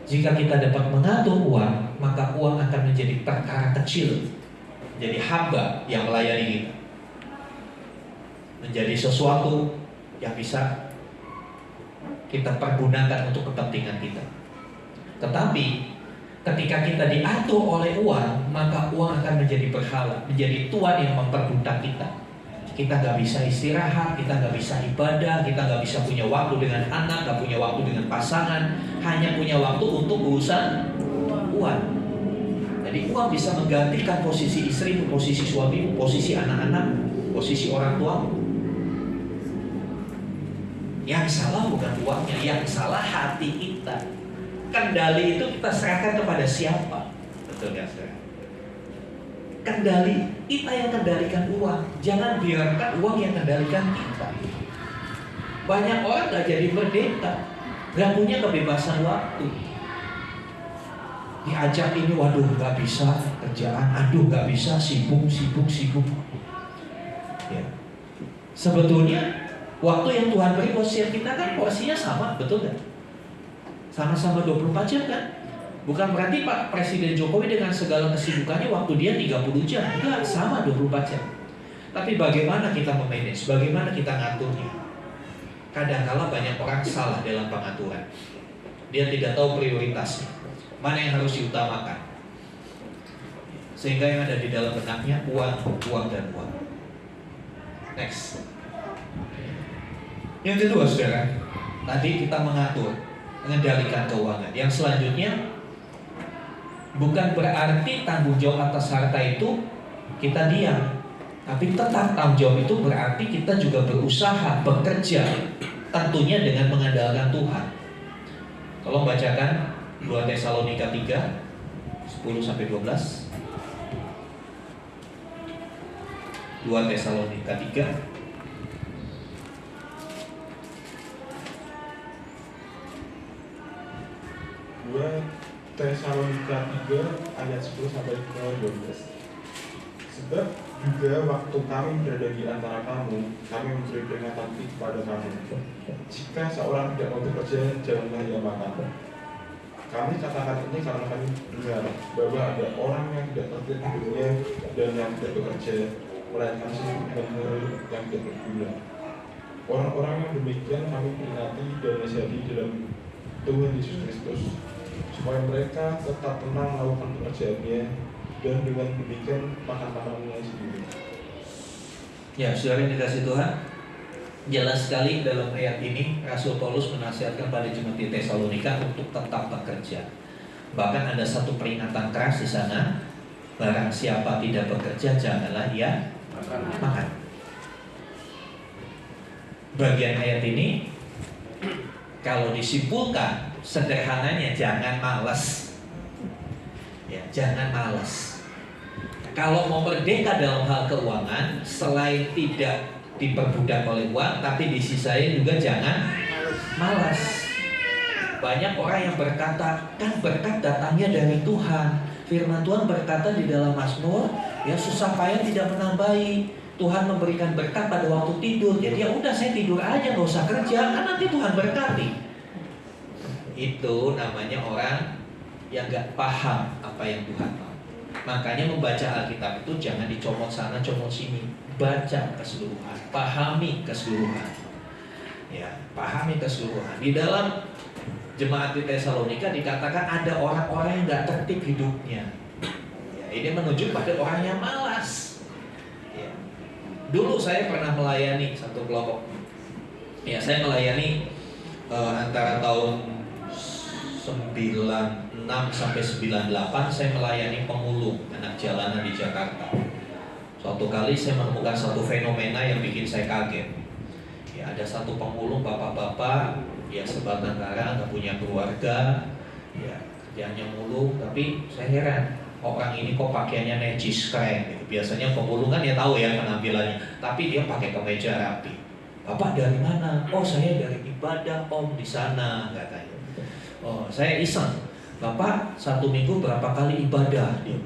Jika kita dapat mengatur uang, maka uang akan menjadi perkara kecil, jadi hamba yang melayani kita, menjadi sesuatu yang bisa kita pergunakan untuk kepentingan kita. Tetapi ketika kita diatur oleh uang, maka uang akan menjadi berhala, menjadi tuan yang memperbudak kita. Kita nggak bisa istirahat, kita nggak bisa ibadah, kita nggak bisa punya waktu dengan anak, nggak punya waktu dengan pasangan, hanya punya waktu untuk urusan uang. Jadi uang bisa menggantikan posisi istri, posisi suami, posisi anak-anak, posisi orang tua. Yang salah bukan uangnya, yang salah hati kita. Kendali itu kita serahkan kepada siapa? Betul nggak, saudara? Kendali, kita yang kendalikan uang. Jangan biarkan uang yang kendalikan kita. Banyak orang gak jadi merdeka, gak punya kebebasan waktu. Diajak ini, waduh gak bisa kerjaan, aduh gak bisa, sibuk. Ya. Sebetulnya waktu yang Tuhan beri porsi kita kan porsinya sama, betul gak? Sama-sama 24 jam kan? Bukan berarti Pak Presiden Jokowi dengan segala kesibukannya waktu dia 30 jam. Enggak, sama 24 jam. Tapi bagaimana kita memanage, bagaimana kita ngaturnya? Kadang-kala banyak orang salah dalam pengaturan. Dia tidak tahu prioritasnya, mana yang harus diutamakan. Sehingga yang ada di dalam benaknya uang, dan uang. Next. Yang kedua, saudara, tadi kita mengatur, mengendalikan keuangan. Yang selanjutnya, bukan berarti tanggung jawab atas harta itu kita diam, tapi tetap tanggung jawab itu berarti kita juga berusaha, bekerja, tentunya dengan mengandalkan Tuhan. Tolong bacakan 2 Tesalonika 3, 10-12. 2 Tesalonika 3 Tesalonika 3 ayat 10 sampai ke 12. Sebab juga waktu kami berada di antara kamu, kami memberi peringatan kepada kamu. Jika seorang tidak mau bekerja, janganlah ia makan. Kami katakan ini karena kami dengar bahwa ada orang yang tidak tertib hidupnya dan yang tidak bekerja, melainkan sibuk dengan hal yang tidak berguna. Orang-orang yang demikian kami peringati dan nasihati dalam Tuhan Yesus Kristus, supaya mereka tetap tenang melakukan pekerjaannya dan dengan demikian makan makanannya sendiri. Ya, saudara yang dikasih Tuhan, jelas sekali dalam ayat ini Rasul Paulus menasihatkan pada jemaat di Tesalonika untuk tetap bekerja. Bahkan ada satu peringatan keras di sana, barang siapa tidak bekerja janganlah ia makan. Bagian ayat ini kalau disimpulkan sederhananya jangan malas. Ya, jangan malas. Kalau mau merdeka dalam hal keuangan, selain tidak diperbudak oleh uang, tapi disisai juga jangan malas. Banyak orang yang berkata, kan berkat datangnya dari Tuhan. Firman Tuhan berkata di dalam Mazmur, ya susah payah tidak menambahi. Tuhan memberikan berkat pada waktu tidur. Jadi ya udah saya tidur aja, nggak usah kerja, kan nanti Tuhan berkati. Itu namanya orang yang nggak paham apa yang Tuhan mau. Makanya membaca Alkitab itu jangan dicomot sana, comot sini. Baca keseluruhan, pahami keseluruhan. Ya, pahami keseluruhan. Di dalam jemaat di Tesalonika dikatakan ada orang-orang yang nggak tertib hidupnya. Ya, ini menunjuk pada orang yang malas. Ya. Dulu saya pernah melayani satu kelompok. Ya, saya melayani antara tahun 96 sampai 98 saya melayani pemulung anak jalanan di Jakarta. Suatu kali saya menemukan satu fenomena yang bikin saya kaget. Ya, ada satu pemulung bapak-bapak, ya sebatang kara, nggak punya keluarga, ya kerjanya mulung, tapi saya heran. Orang ini kok pakaiannya necis, keren gitu. Biasanya pemulung kan ya tahu ya penampilannya, tapi dia pakai kemeja rapi. Bapak dari mana? Oh saya dari ibadah om di sana katanya. Oh saya iseng. Bapak satu minggu berapa kali ibadah? Dia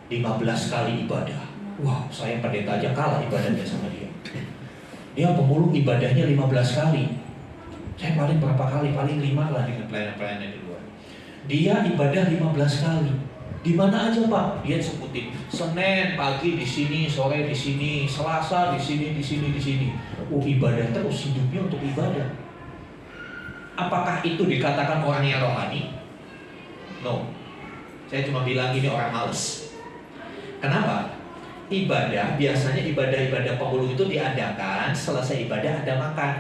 15 kali ibadah. Wow saya pendeta aja kalah ibadahnya sama dia. Dia pemulung ibadahnya 15 kali. Saya paling berapa kali? Paling 5 lah dengan pelayanan-pelayanan di luar. Dia ibadah 15 kali. Di mana aja Pak? Dia sebutin. Senin pagi di sini, sore di sini, Selasa di sini, di sini, di sini. Oh, ibadah terus, hidupnya untuk ibadah. Apakah itu dikatakan orang yang rohani? No. Saya cuma bilang ini orang males. Kenapa? Ibadah, biasanya ibadah-ibadah pemulung itu diadakan selesai ibadah ada makan.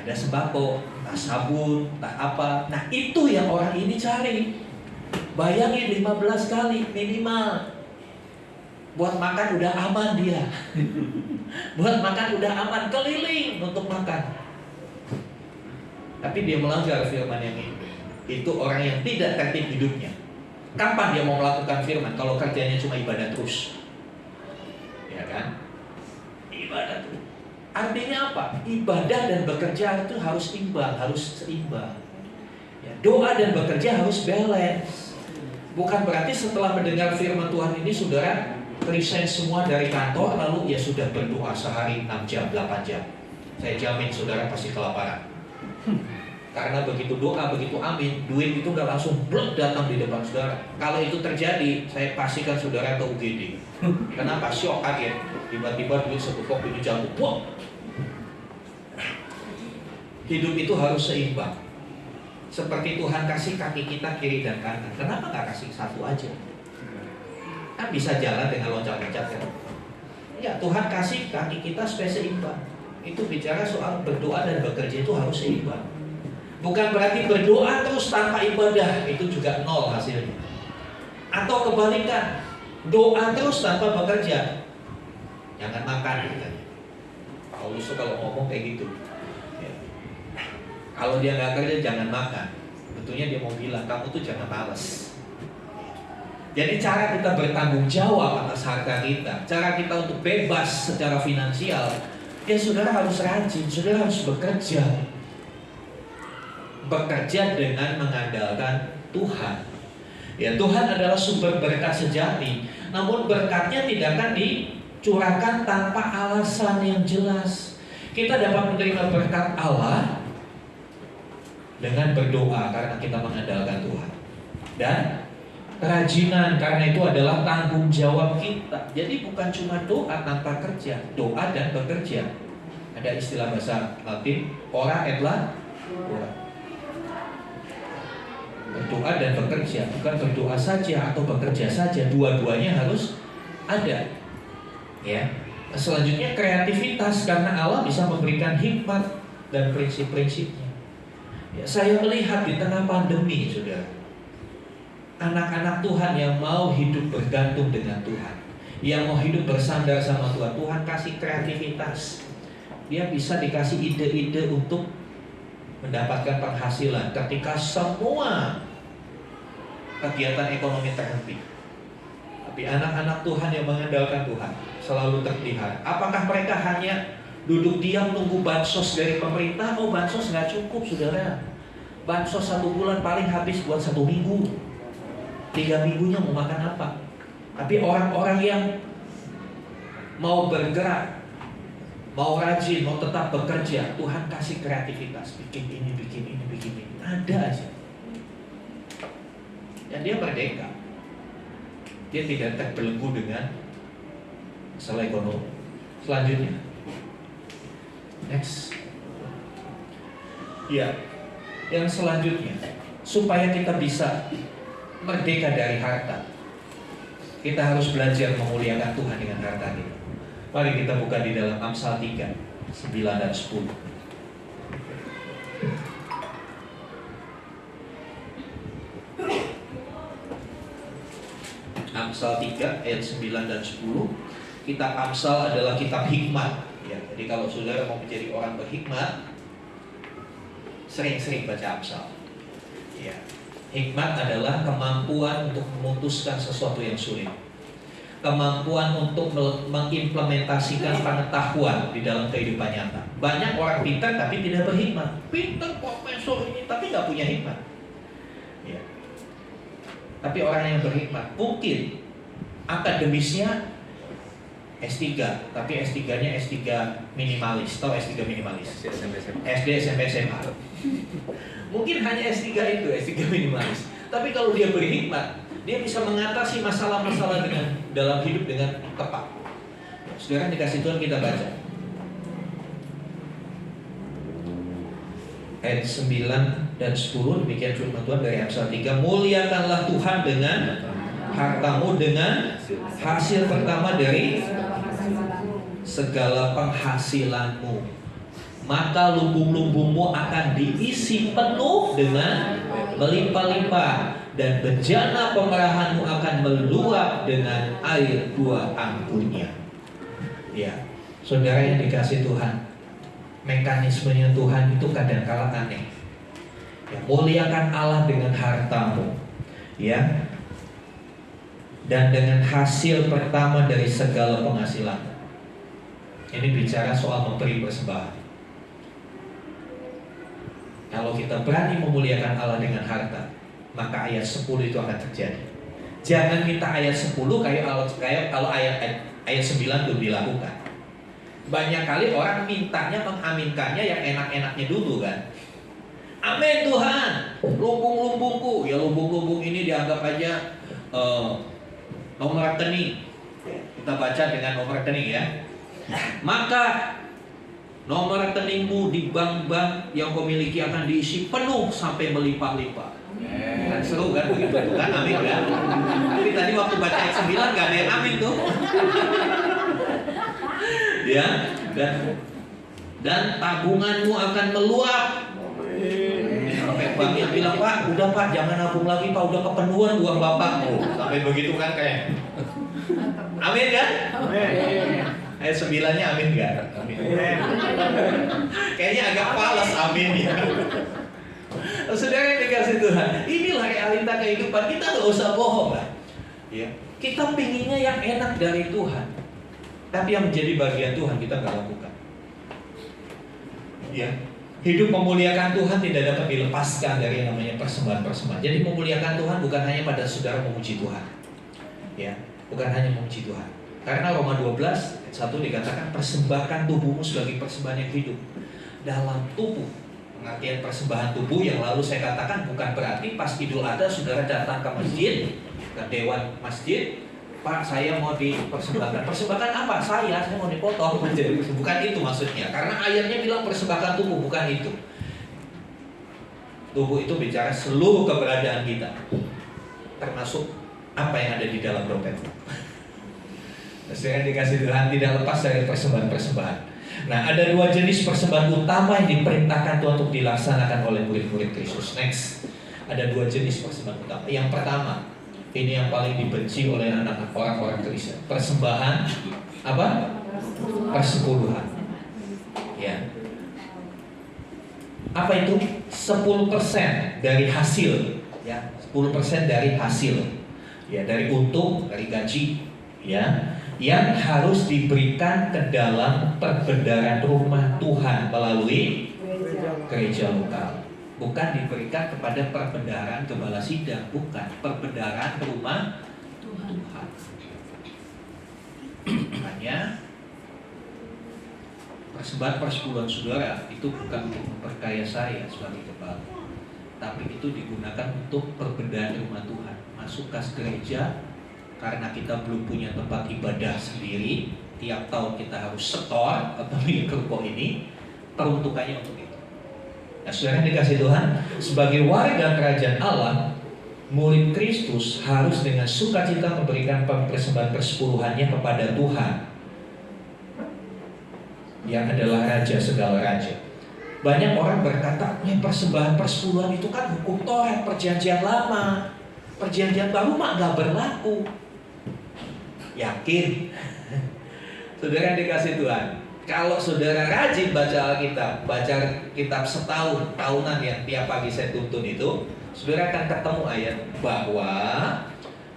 Ada sembako, entah sabun, entah apa. Nah, itu yang orang ini cari. Bayangin 15 kali minimal. Buat makan udah aman dia. Buat makan udah aman, keliling untuk makan. Tapi dia melanggar firman yang ini. Itu orang yang tidak tertib hidupnya. Kapan dia mau melakukan firman kalau kerjanya cuma ibadah terus? Ya kan? Ibadah terus. Artinya apa? Ibadah dan bekerja itu harus imbang, harus seimbang. Ya, doa dan bekerja harus balance. Bukan berarti setelah mendengar firman Tuhan ini saudara resign semua dari kantor lalu ya sudah berdoa sehari 6 jam, 8 jam. Saya jamin saudara pasti kelaparan. Karena begitu doa, begitu amin, duit itu nggak langsung blok datang di depan saudara. Kalau itu terjadi, saya pastikan saudara ke UGD. Kenapa? Syok kaget. Tiba-tiba duit sekupok ini jatuh. Wah. Hidup itu harus seimbang. Seperti Tuhan kasih kaki kita kiri dan kanan. Kenapa nggak kasih satu aja? Kan bisa jalan dengan loncat-loncat kan? Ya Tuhan kasih kaki kita supaya seimbang. Itu bicara soal berdoa dan bekerja itu harus seimbang. Bukan berarti berdoa terus tanpa ibadah, itu juga nol hasilnya. Atau kebalikan, doa terus tanpa bekerja, jangan makan katanya. Paulus kalau ngomong kayak gitu. Ya. Kalau dia nggak kerja jangan makan. Tentunya dia mau bilang kamu tuh jangan malas. Jadi cara kita bertanggung jawab atas harta kita, cara kita untuk bebas secara finansial, ya saudara harus rajin, saudara harus bekerja. Bekerja dengan mengandalkan Tuhan. Ya Tuhan adalah sumber berkat sejati. Namun berkatnya tidak akan dicurahkan tanpa alasan yang jelas. Kita dapat menerima berkat Allah dengan berdoa karena kita mengandalkan Tuhan. Dan kerajinan karena itu adalah tanggung jawab kita. Jadi bukan cuma doa tanpa kerja, doa dan bekerja. Ada istilah bahasa Latin, ora et labora. Berdoa dan bekerja, bukan berdoa saja atau bekerja saja, dua-duanya harus ada. Ya. Selanjutnya kreativitas, karena Allah bisa memberikan hikmat dan prinsip-prinsipnya. Ya, saya melihat di tengah pandemi, saudara, anak-anak Tuhan yang mau hidup bergantung dengan Tuhan, yang mau hidup bersandar sama Tuhan, Tuhan kasih kreativitas. Dia bisa dikasih ide-ide untuk mendapatkan penghasilan ketika semua kegiatan ekonomi terhenti. Tapi anak-anak Tuhan yang mengandalkan Tuhan selalu terpelihara. Apakah mereka hanya duduk diam nunggu bansos dari pemerintah? Oh, bansos nggak cukup, saudara. Bansos 1 bulan paling habis buat 1 minggu. 3 minggunya mau makan apa? Tapi orang-orang yang mau bergerak, mau rajin, mau tetap bekerja, Tuhan kasih kreativitas, bikin ini, bikin ini, bikin ini, ada aja. Dan dia merdeka. Dia tidak terbelenggu dengan masalah ekonomi. Selanjutnya, next. Ya, yang selanjutnya, supaya kita bisa merdeka dari harta, kita harus belajar memuliakan Tuhan dengan harta kita. Mari kita buka di dalam Amsal 3, 9 dan 10. Amsal 3 ayat 9 dan 10. Kitab Amsal adalah kitab hikmat. Ya, jadi kalau saudara mau menjadi orang berhikmat, sering-sering baca Amsal. Ya. Hikmat adalah kemampuan untuk memutuskan sesuatu yang sulit, kemampuan untuk mengimplementasikan pengetahuan di dalam kehidupan nyata. Banyak orang pintar tapi tidak berhikmat. Pintar profesor ini tapi nggak punya hikmat. Ya. Tapi orang yang berhikmat mungkin akademisnya S3, tapi S3-nya S3 minimalis. Tahu S3 minimalis? SD, SMP, SMA. Mungkin hanya S3 itu, S3 minimalis. Tapi kalau dia berhikmat, dia bisa mengatasi masalah-masalah dalam hidup dengan tepat. Saudara, dikasih Tuhan, kita baca ayat 9 dan 10. Demikian firman Tuhan dari Amsal 3. Muliakanlah Tuhan dengan hartamu, dengan hasil pertama dari segala penghasilanmu, maka lumbung-lumbungmu akan diisi penuh dengan melimpah-limpah, dan bejana pemerahanmu akan meluap dengan air buah anggunnya. Ya, saudara yang dikasih Tuhan, mekanismenya Tuhan itu kadang-kala aneh. Ya, muliakan Allah dengan hartamu, ya, dan dengan hasil pertama dari segala penghasilan. Ini bicara soal memberi persembahan. Kalau kita berani memuliakan Allah dengan harta, maka ayat 10 itu akan terjadi. Jangan minta ayat 10 kayak kalau ayat 9 belum dilakukan. Banyak kali orang mintanya, mengaminkannya yang enak-enaknya dulu kan. Amin Tuhan, lumbung-lumbungku. Ya, lumbung-lumbung ini dianggap aja nomor rekening. Kita baca dengan nomor rekening ya. Maka nomor rekeningmu di bank-bank yang kau miliki akan diisi penuh sampai melimpah-limpah. Kan seru kan begitu kan, amin kan? Tapi tadi waktu baca ayat 9 gak ada yang amin tuh. Ya, dan tabunganmu akan meluap. Sampai banknya bilang, Pak, udah Pak, jangan nabung lagi Pak, udah kepenuhan uang bapakmu. Sampai begitu kan kayak. Amin kan? Amin. Ayat 9-nya amin gak? Amin. Kayaknya agak falas amin ya. Saudara yang dikasih Tuhan, inilah realita kehidupan. Kita gak usah bohong lah. Ya. Kita pinginnya yang enak dari Tuhan, tapi yang menjadi bagian Tuhan kita gak lakukan. Ya. Hidup memuliakan Tuhan tidak dapat dilepaskan dari yang namanya persembahan-persembahan. Jadi memuliakan Tuhan bukan hanya pada saudara memuji Tuhan, ya, bukan hanya memuji Tuhan. Karena Roma 12 ayat 1 dikatakan persembahkan tubuhmu sebagai persembahan yang hidup. Dalam tubuh, pengertian persembahan tubuh yang lalu saya katakan bukan berarti pas Idul Adha saudara datang ke masjid, ke dewan masjid, Pak saya mau dipersembahkan. Persembahkan apa? Saya mau dipotong. Bukan itu maksudnya. Karena ayatnya bilang persembahkan tubuh, bukan itu. Tubuh itu bicara seluruh keberadaan kita, termasuk apa yang ada di dalam dompet. Saudara dikasih Tuhan, tidak lepas dari persembahan-persembahan. Nah, ada 2 jenis persembahan utama yang diperintahkan Tuhan untuk dilaksanakan oleh murid-murid Kristus. Next, ada 2 jenis persembahan utama. Yang pertama, ini yang paling dibenci oleh anak orang-orang Kristen. Persembahan apa? Persepuluhan. Ya. Apa itu? 10% dari hasil. Ya, 10% dari hasil. Ya, dari untung, dari gaji. Ya, yang harus diberikan ke dalam perbendaharaan rumah Tuhan melalui gereja lokal. Bukan diberikan kepada perbendaharaan Gembala Sidang, bukan, perbendaharaan rumah Tuhan. Makanya persembahan persepuluhan saudara itu bukan untuk memperkaya saya sebagai gembala, tapi itu digunakan untuk perbendaharaan rumah Tuhan. Masuk kas gereja, karena kita belum punya tempat ibadah sendiri, tiap tahun kita harus setor atau bikin keruko ini, peruntukannya untuk itu. Nah, saudara dikasih Tuhan, sebagai warga kerajaan Allah, murid Kristus harus dengan sukacita memberikan persembahan persepuluhannya kepada Tuhan, yang adalah Raja segala raja. Banyak orang berkata, persembahan persepuluhan itu kan hukum Taurat, perjanjian lama, perjanjian baru mah gak berlaku. Yakin? Saudara dikasih Tuhan, kalau saudara rajin baca Alkitab, baca kitab setahun, tahunan yang tiap pagi saya tuntun itu, saudara akan ketemu ayat bahwa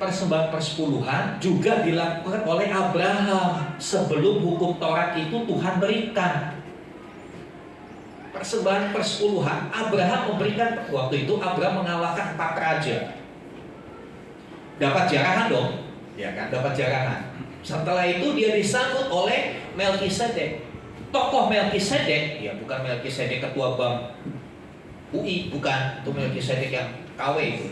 persembahan persepuluhan juga dilakukan oleh Abraham sebelum hukum Taurat itu Tuhan berikan. Persembahan persepuluhan Abraham memberikan, waktu itu Abraham mengalahkan 4 raja, dapat jarahan dong. Ya kan, dapat jarahan. Setelah itu dia disambut oleh Melkisedek. Tokoh Melkisedek, ya bukan Melkisedek ketua Bank UI, bukan, itu Melkisedek yang KW itu.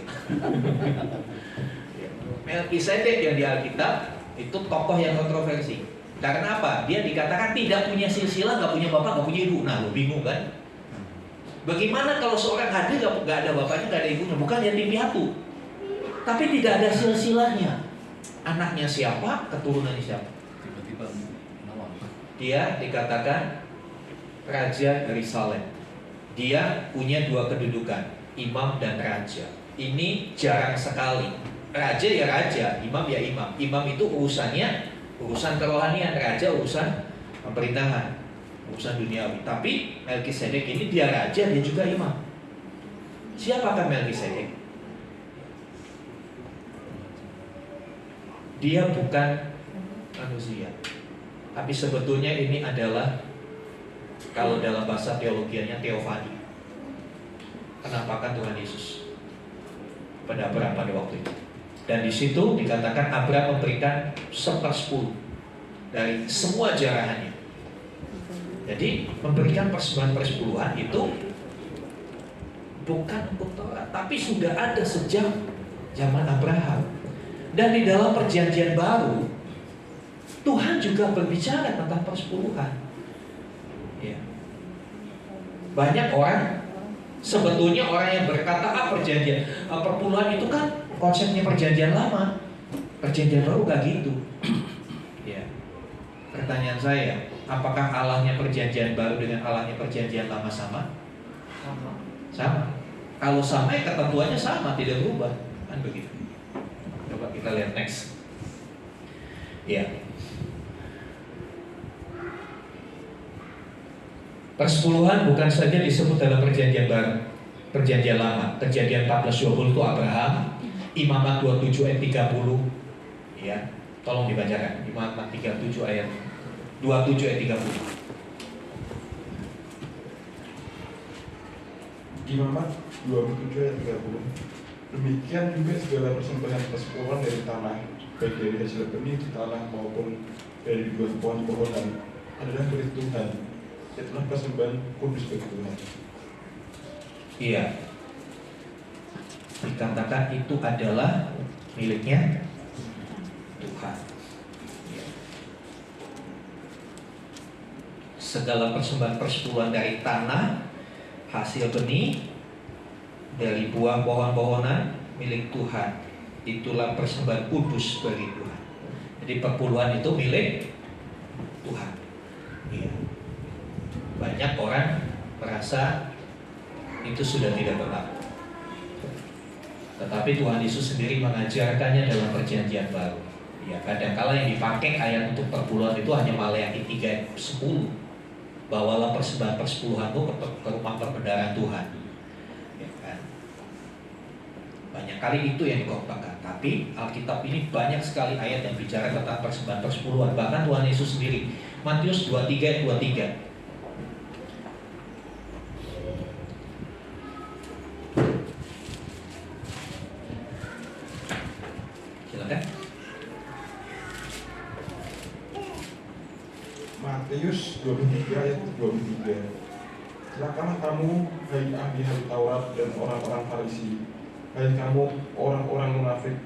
Melkisedek yang di Alkitab itu tokoh yang kontroversi. Karena apa? Dia dikatakan tidak punya silsilah, nggak punya bapak, nggak punya ibu. Nah, lo bingung kan? Bagaimana kalau seorang hadir nggak ada bapaknya, nggak ada ibunya, bukan yatim piatu, tapi tidak ada silsilahnya. Anaknya siapa, keturunannya siapa? Tiba-tiba nawang. Dia dikatakan raja dari Salem. Dia punya 2 kedudukan, imam dan raja. Ini jarang sekali. Raja ya raja, imam ya imam. Imam itu urusannya urusan kerohanian, raja urusan pemerintahan, urusan duniawi. Tapi Melkisedek ini dia raja, dia juga imam. Siapakah Melkisedek? Dia bukan manusia, tapi sebetulnya ini adalah, kalau dalam bahasa teologianya, teofani, penampakan Tuhan Yesus pada Abraham pada waktu itu. Dan di situ dikatakan Abraham memberikan 1/10 dari semua jarahannya. Jadi memberikan persembahan persepuluhan itu bukan hukum Taurat, tapi sudah ada sejak zaman Abraham. Dan di dalam perjanjian baru, Tuhan juga berbicara tentang persepuluhan. Ya. Banyak orang, sebetulnya orang yang berkata, perjanjian persepuluhan itu kan konsepnya perjanjian lama, perjanjian baru gak gitu. Ya. Pertanyaan saya, apakah Allahnya perjanjian baru dengan Allahnya perjanjian lama sama? Sama. Kalau sama, ya ketentuannya sama, tidak berubah, kan begitu. Coba kita lihat next. Ya. Persepuluhan bukan saja disebut dalam perjanjian baru, perjanjian lama. Kejadian 14:20 itu Abraham, Imamat 27 ayat 30. Ya, tolong dibacakan. Imamat 37 ayat 27 ayat 30. Imamat 27 ayat 30. Demikian juga segala persembahan persepuluhan dari tanah, baik dari hasil benih di tanah maupun dari pohon-pohonan, adalah milik Tuhan. Itulah persembahan kudus bagi Tuhan. Iya. Dikatakan itu adalah miliknya Tuhan. Ya. Segala persembahan persepuluhan dari tanah, hasil benih, dari buah pohon-pohonan milik Tuhan. Itulah persembahan kudus bagi Tuhan. Jadi perpuluhan itu milik Tuhan. Iya. Banyak orang merasa itu sudah tidak berlaku. Tetapi Tuhan Yesus sendiri mengajarkannya dalam perjanjian baru. Ya, kadang-kala yang dipakai ayat untuk perpuluhan itu hanya Maleakhi 3:10. Bawalah persembahan persepuluhanmu ke rumah perbendaharaan Tuhan. Ya kan? Banyak kali itu yang dikorbankan. Tapi Alkitab ini banyak sekali ayat yang bicara tentang persembahan persepuluhan. Bahkan Tuhan Yesus sendiri, Matius 23:23. Silakan. Matius 23 ayat 23. Celakalah kamu, hai ahli-ahli Taurat dan orang-orang Farisi, hai kamu orang-orang munafik,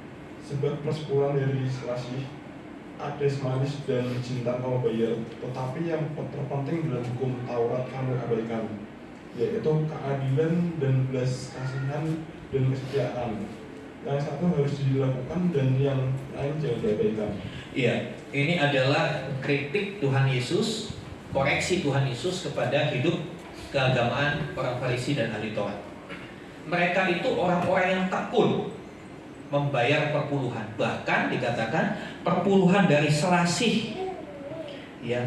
sebab persepuluhan dari selasih, ades manis dan jintan kamu bayar, tetapi yang terpenting dalam hukum Taurat kamu abaikan, yaitu keadilan dan belas kasihan dan kesetiaan. Yang satu harus dilakukan dan yang lain jangan diabaikan. Iya, ini adalah kritik Tuhan Yesus, koreksi Tuhan Yesus kepada hidup keagamaan orang Farisi dan ahli Taurat. Mereka itu orang-orang yang tekun membayar perpuluhan, bahkan dikatakan perpuluhan dari selasih, ya,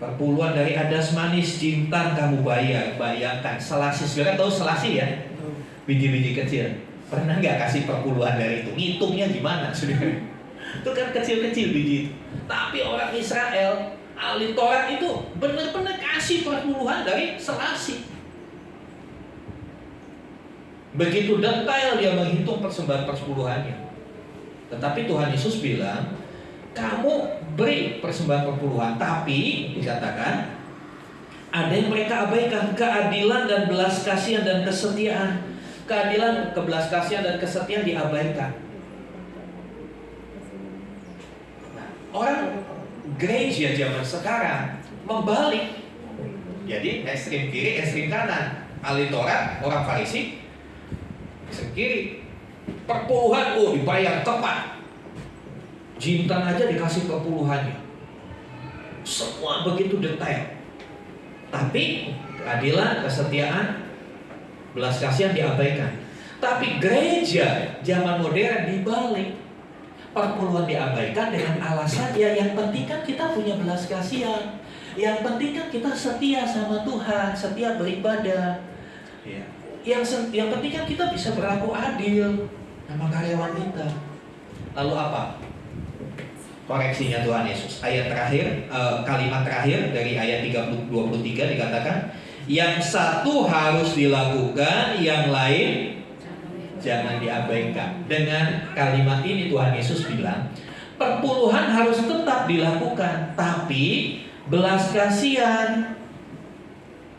perpuluhan dari adas manis jintan kamu bayar. Bayangkan selasih, saudara tahu selasih ya, biji-biji kecil. Pernah nggak kasih perpuluhan dari itu? Ngitungnya gimana, saudara? Itu kan kecil-kecil biji itu. Tapi orang Israel, ahli Taurat itu benar-benar kasih perpuluhan dari selasih. Begitu detail dia menghitung persembahan persepuluhannya. Tetapi Tuhan Yesus bilang, kamu beri persembahan perpuluhan, tapi dikatakan ada yang mereka abaikan, keadilan dan belas kasihan dan kesetiaan. Keadilan, kebelas kasihan dan kesetiaan diabaikan. Nah, orang gereja zaman sekarang membalik. Jadi ekstrem kiri, ekstrem kanan. Ahli Taurat, orang Farisi, ekstrem kiri. Perpuluhan, dibayar tepat. Jintan aja dikasih perpuluhannya. Semua begitu detail. Tapi keadilan, kesetiaan, belas kasihan diabaikan. Tapi gereja zaman modern dibalik. Perpuluhan diabaikan dengan alasan ya yang penting kan kita punya belas kasihan. Yang penting kan kita setia sama Tuhan, setia beribadah. Ya. Yang penting kan kita bisa berlaku adil sama karyawan kita. Lalu apa? Koreksinya Tuhan Yesus. Ayat terakhir, kalimat terakhir dari ayat 23 dikatakan, yang satu harus dilakukan, yang lain jangan diabaikan. Dengan kalimat ini Tuhan Yesus bilang, perpuluhan harus tetap dilakukan, tapi belas kasihan,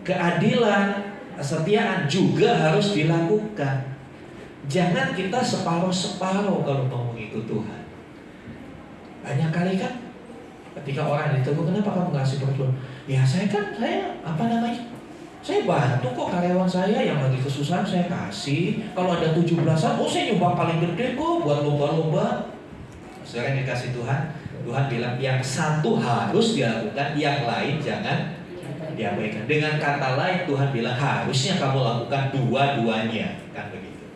keadilan, kesetiaan juga harus dilakukan. Jangan kita separuh-separuh kalau mau mengikut Tuhan. Banyak kali kan ketika orang ditegur, kenapa kamu nggak kasih perpuluhan? Ya saya bantu kok karyawan saya yang lagi kesusahan, saya kasih. Kalau ada 17-an, saya nyumbang paling gede kok buat lomba-lomba. Saudara yang dikasih Tuhan, Tuhan bilang yang satu harus dilakukan, yang lain jangan diabaikan. Dengan kata lain Tuhan bilang harusnya kamu lakukan dua-duanya, kan begitu.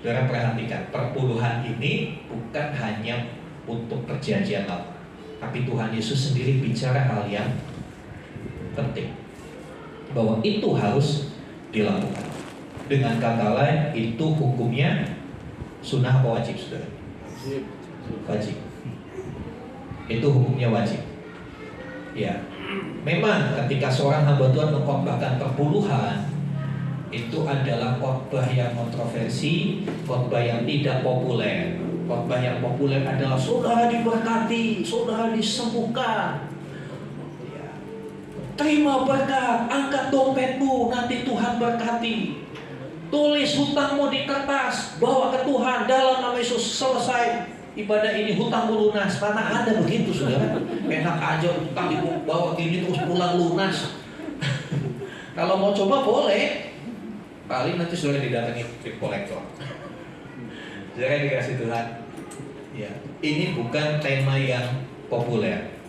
Saudara perhatikan, perpuluhan ini bukan hanya untuk perjanjian lama, tapi Tuhan Yesus sendiri bicara hal yang penting, bahwa itu harus dilakukan. Dengan kata lain, itu hukumnya sunnah apa wajib, saudara? Wajib. Itu hukumnya wajib. Ya, memang ketika seorang hamba Tuhan mengkhotbahkan perpuluhan, itu adalah khotbah yang kontroversi, khotbah yang tidak populer. Khotbah yang populer adalah saudara diberkati, saudara disembuhkan. Terima berkat, angkat dompetmu, nanti Tuhan berkati. Tulis hutangmu di kertas, bawa ke Tuhan, dalam nama Yesus selesai ibadah ini, hutangmu lunas. Karena ada begitu, saudara. Enak aja hutang ibu bawa gini terus pulang lunas. Kalau mau coba boleh, Paling nanti saudara didatangi debt collector. Saudara dikasih Tuhan. Ya, ini bukan tema yang populer.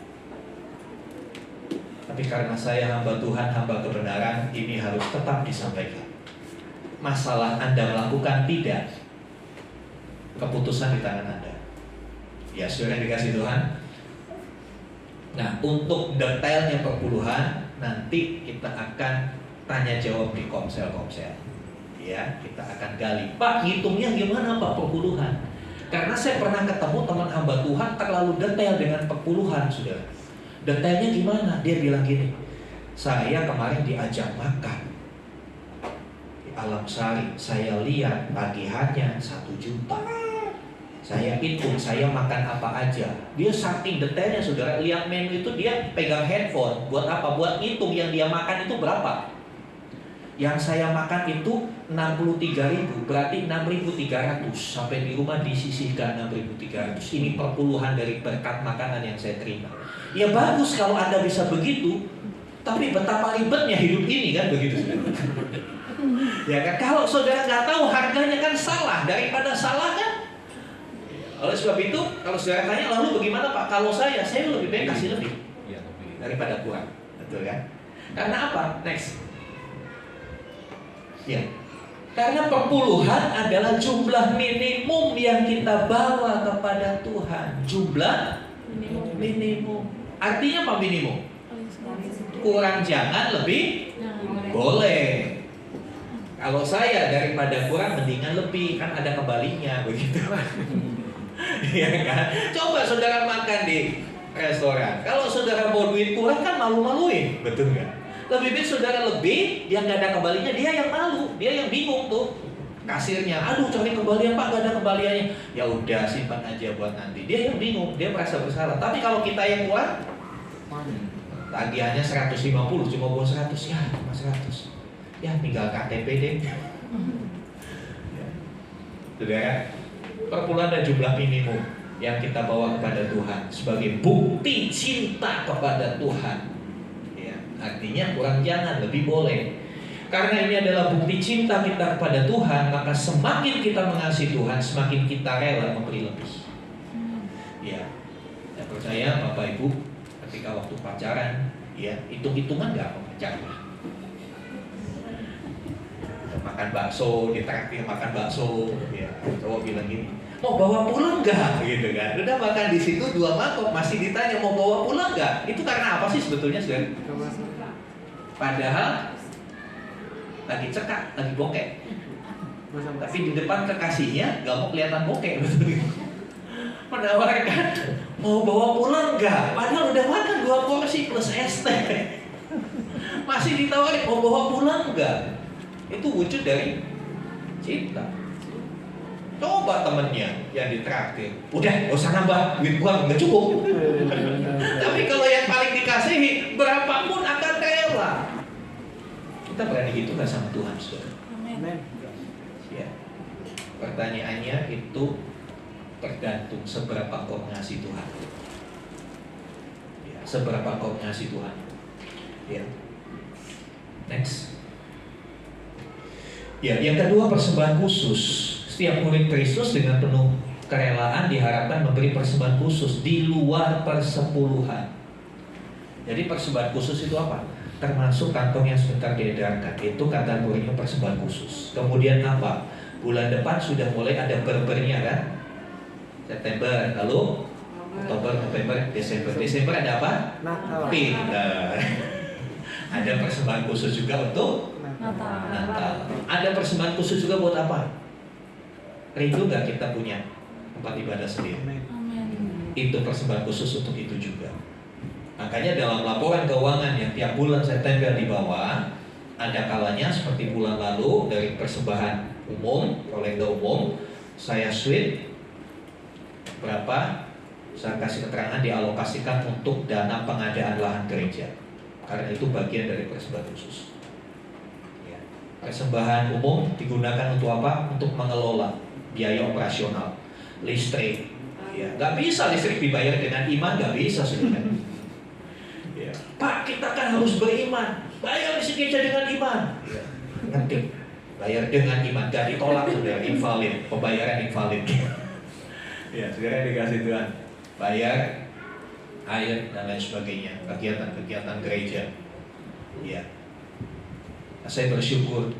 Tapi karena saya hamba Tuhan, hamba kebenaran, ini harus tetap disampaikan. Masalah Anda melakukan tidak, keputusan di tangan Anda. Ya, saudara dikasih Tuhan. Nah, untuk detailnya perpuluhan nanti kita akan tanya jawab di komsel-komsel. Ya, kita akan gali. Pak, hitungnya gimana Pak perpuluhan? Karena saya pernah ketemu teman hamba Tuhan terlalu detail dengan perpuluhan, saudara. Detailnya gimana? Dia bilang gini, saya kemarin diajak makan di Alam Sari, saya lihat tagihannya 1 juta. Saya hitung, saya makan apa aja. Dia saking detailnya, saudara. Lihat menu itu dia pegang handphone. Buat apa? Buat hitung yang dia makan itu berapa. Yang saya makan itu 63.000, berarti 6.300. Sampai di rumah disisihkan 6.300. Ini perpuluhan dari berkat makanan yang saya terima. Ya bagus kalau Anda bisa begitu, tapi betapa ribetnya hidup ini kan begitu. Ya kan, kalau saudara nggak tahu harganya kan salah, daripada salah kan. Oleh sebab itu, kalau saudara tanya lalu bagaimana Pak? Kalau saya lebih baik kasih lebih daripada kurang, betul kan? Karena apa? Next. Ya, karena perpuluhan adalah jumlah minimum yang kita bawa kepada Tuhan. Jumlah minimum. Artinya apa minimum? Kurang jangan, lebih boleh. Kalau saya daripada kurang mendingan lebih, kan ada kembalinya begitu. Ya kan? Coba saudara makan di restoran. Kalau saudara mau duit kurang kan malu-maluin, betul nggak? Lebih baik saudara lebih, dia nggak ada kembalinya, dia yang malu, dia yang bingung tuh. Kasirnya, aduh cari kembalian Pak, nggak ada kembaliannya. Ya udah simpan aja buat nanti. Dia yang bingung, dia merasa bersalah. Tapi kalau kita yang kuat, tagihannya 150, cuma buat 100 ya, cuma 100. Ya tinggal KTP deh. Saudara, perpuluhan dan jumlah minimum yang kita bawa kepada Tuhan sebagai bukti cinta kepada Tuhan. Artinya kurang jangan, lebih boleh. Karena ini adalah bukti cinta kita kepada Tuhan, maka semakin kita mengasihi Tuhan, semakin kita rela memberi lebih. Ya, saya percaya Bapak Ibu, ketika waktu pacaran, ya hitung-hitungan nggak pacaran. Makan bakso, ditraktir makan bakso, ya cowok bilang gini, mau bawa pulang nggak? Gitu kan? Udah makan di situ 2 mangkok, masih ditanya mau bawa pulang nggak? Itu karena apa sih sebetulnya, saudara? Padahal lagi cekak, lagi bokek. Tapi di depan kekasihnya nggak mau kelihatan bokek, betul. Menawarkan mau bawa pulang nggak? Padahal udah makan 2 porsi plus es teh. Masih ditawarin mau bawa pulang nggak? Itu wujud dari cinta. Coba temennya yang ditraktir, udah gak usah nambah duit gua, nggak cukup. Tapi kalau yang paling dikasihi, berapapun akan rela. Kita berani gitu nggak sama Tuhan, saudara? Amin. Ya. Pertanyaannya itu tergantung seberapa kau mengasihi Tuhan. Ya, seberapa kau mengasihi Tuhan. Ya. Next. Ya, yang kedua persembahan khusus. Setiap murid Kristus dengan penuh kerelaan diharapkan memberi persembahan khusus di luar persepuluhan. Jadi persembahan khusus itu apa? Termasuk kantong yang sebentar diedarkan, itu kategorinya persembahan khusus. Kemudian apa? Bulan depan sudah mulai ada berbernya kan? September, lalu Oktober, November, Desember. Desember ada apa? Pintar. Ada persembahan khusus juga untuk Natal. Ada persembahan khusus juga buat apa? Rindu nggak kita punya tempat ibadah sendiri? Itu persembahan khusus untuk itu juga. Makanya dalam laporan keuangan yang tiap bulan September dibawa, ada kalanya seperti bulan lalu dari persembahan umum, kolekta umum, saya sweep berapa, saya kasih keterangan dialokasikan untuk dana pengadaan lahan gereja. Karena itu bagian dari persembahan khusus. Ya. Persembahan umum digunakan untuk apa? Untuk mengelola biaya operasional, listrik. Ya, nggak bisa listrik dibayar dengan iman, nggak bisa sebenarnya. Ya. Pak, kita kan harus beriman, bayar listrik gereja dengan iman. Ya. Ngerti? Bayar dengan iman, gak ditolak saudara, invalid, pembayaran invalid. Ya, saudara dikasih Tuhan, bayar air dan lain sebagainya, kegiatan-kegiatan gereja. Ya, nah, saya bersyukur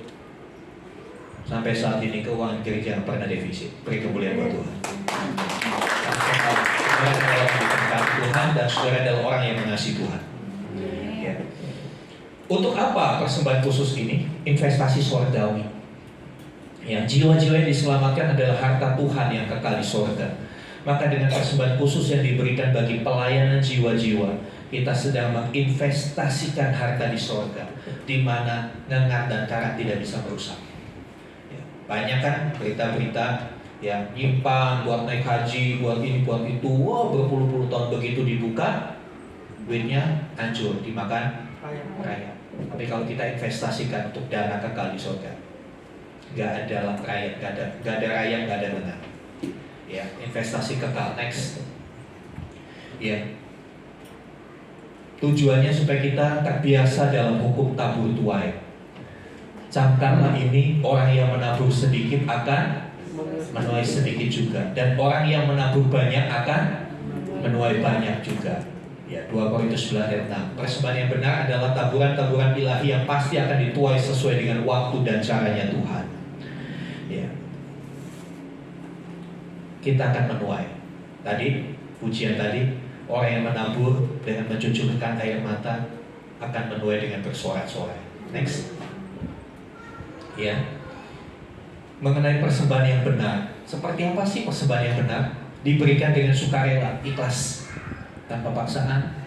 sampai saat ini keuangan gereja pernah defisit. Beri kemuliaan buat Tuhan. Saudara adalah orang yang diberkati Tuhan dan saudara adalah orang yang mengasihi Tuhan. Ya. Untuk apa persembahan khusus ini? Investasi surgawi. Ya, jiwa-jiwa yang diselamatkan adalah harta Tuhan yang kekal di surga. Maka dengan persembahan khusus yang diberikan bagi pelayanan jiwa-jiwa, kita sedang menginvestasikan harta di surga, di mana ngengat dan karat tidak bisa merusak. Ya, banyak kan berita-berita ya nyimpan buat naik haji, buat ini, buat itu, wow, berpuluh-puluh tahun, begitu dibuka, duitnya hancur, dimakan rayap. Tapi kalau kita investasikan untuk dana kekal di surga, nggak ada rayap, nggak ada rayap, nggak ada benar. Ya, investasi kekal. Next. Ya, tujuannya supaya kita terbiasa dalam hukum tabur tuai. Camkanlah ini, orang yang menabur sedikit akan menuai sedikit juga, dan orang yang menabur banyak akan menuai banyak juga. Ya, 2 Korintus 11 ayat 6. Persembahan yang benar adalah taburan-taburan ilahi yang pasti akan dituai sesuai dengan waktu dan caranya Tuhan. Ya, kita akan menuai. Tadi pujian tadi, orang yang menabur dengan mencucurkan air mata akan menuai dengan bersorak-sorai. Next. Ya, mengenai persembahan yang benar, seperti apa sih persembahan yang benar? Diberikan dengan sukarela, ikhlas, tanpa paksaan,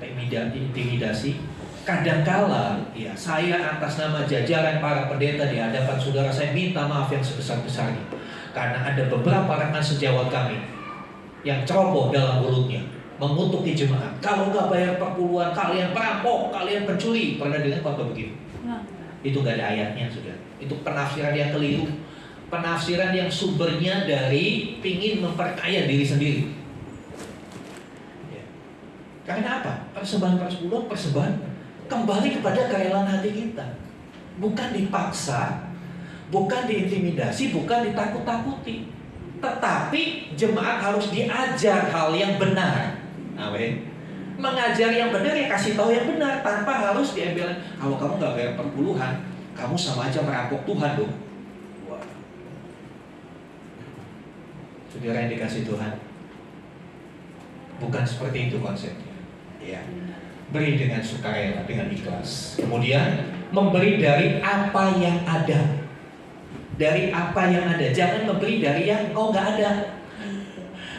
tanpa intimidasi. Kadangkala, ya, saya atas nama jajaran para pendeta di hadapan saudara, saya minta maaf yang sebesar-besarnya, karena ada beberapa rekan sejawat kami yang ceroboh dalam mulutnya, mengutuki jemaat. Kalau nggak bayar perpuluhan, kalian perampok, kalian pencuri. Pernah dengar apa begitu? Itu nggak ada ayatnya, sudah. Itu penafsiran yang keliru, penafsiran yang sumbernya dari pingin memperkaya diri sendiri. Ya. Karena apa? Persembahan kembali kepada kerelaan hati kita, bukan dipaksa, bukan diintimidasi, bukan ditakut-takuti, tetapi jemaat harus diajar hal yang benar. Amin. Mengajar yang benar, ya kasih tahu yang benar, tanpa harus diambil. Kalau kamu nggak bayar perpuluhan, kamu sama aja merampok Tuhan dong. Wah. Saudara yang dikasih Tuhan, bukan seperti itu konsepnya. Ya. Beri dengan sukarela, dengan ikhlas. Kemudian memberi dari apa yang ada. Dari apa yang ada, jangan memberi dari yang kau nggak ada.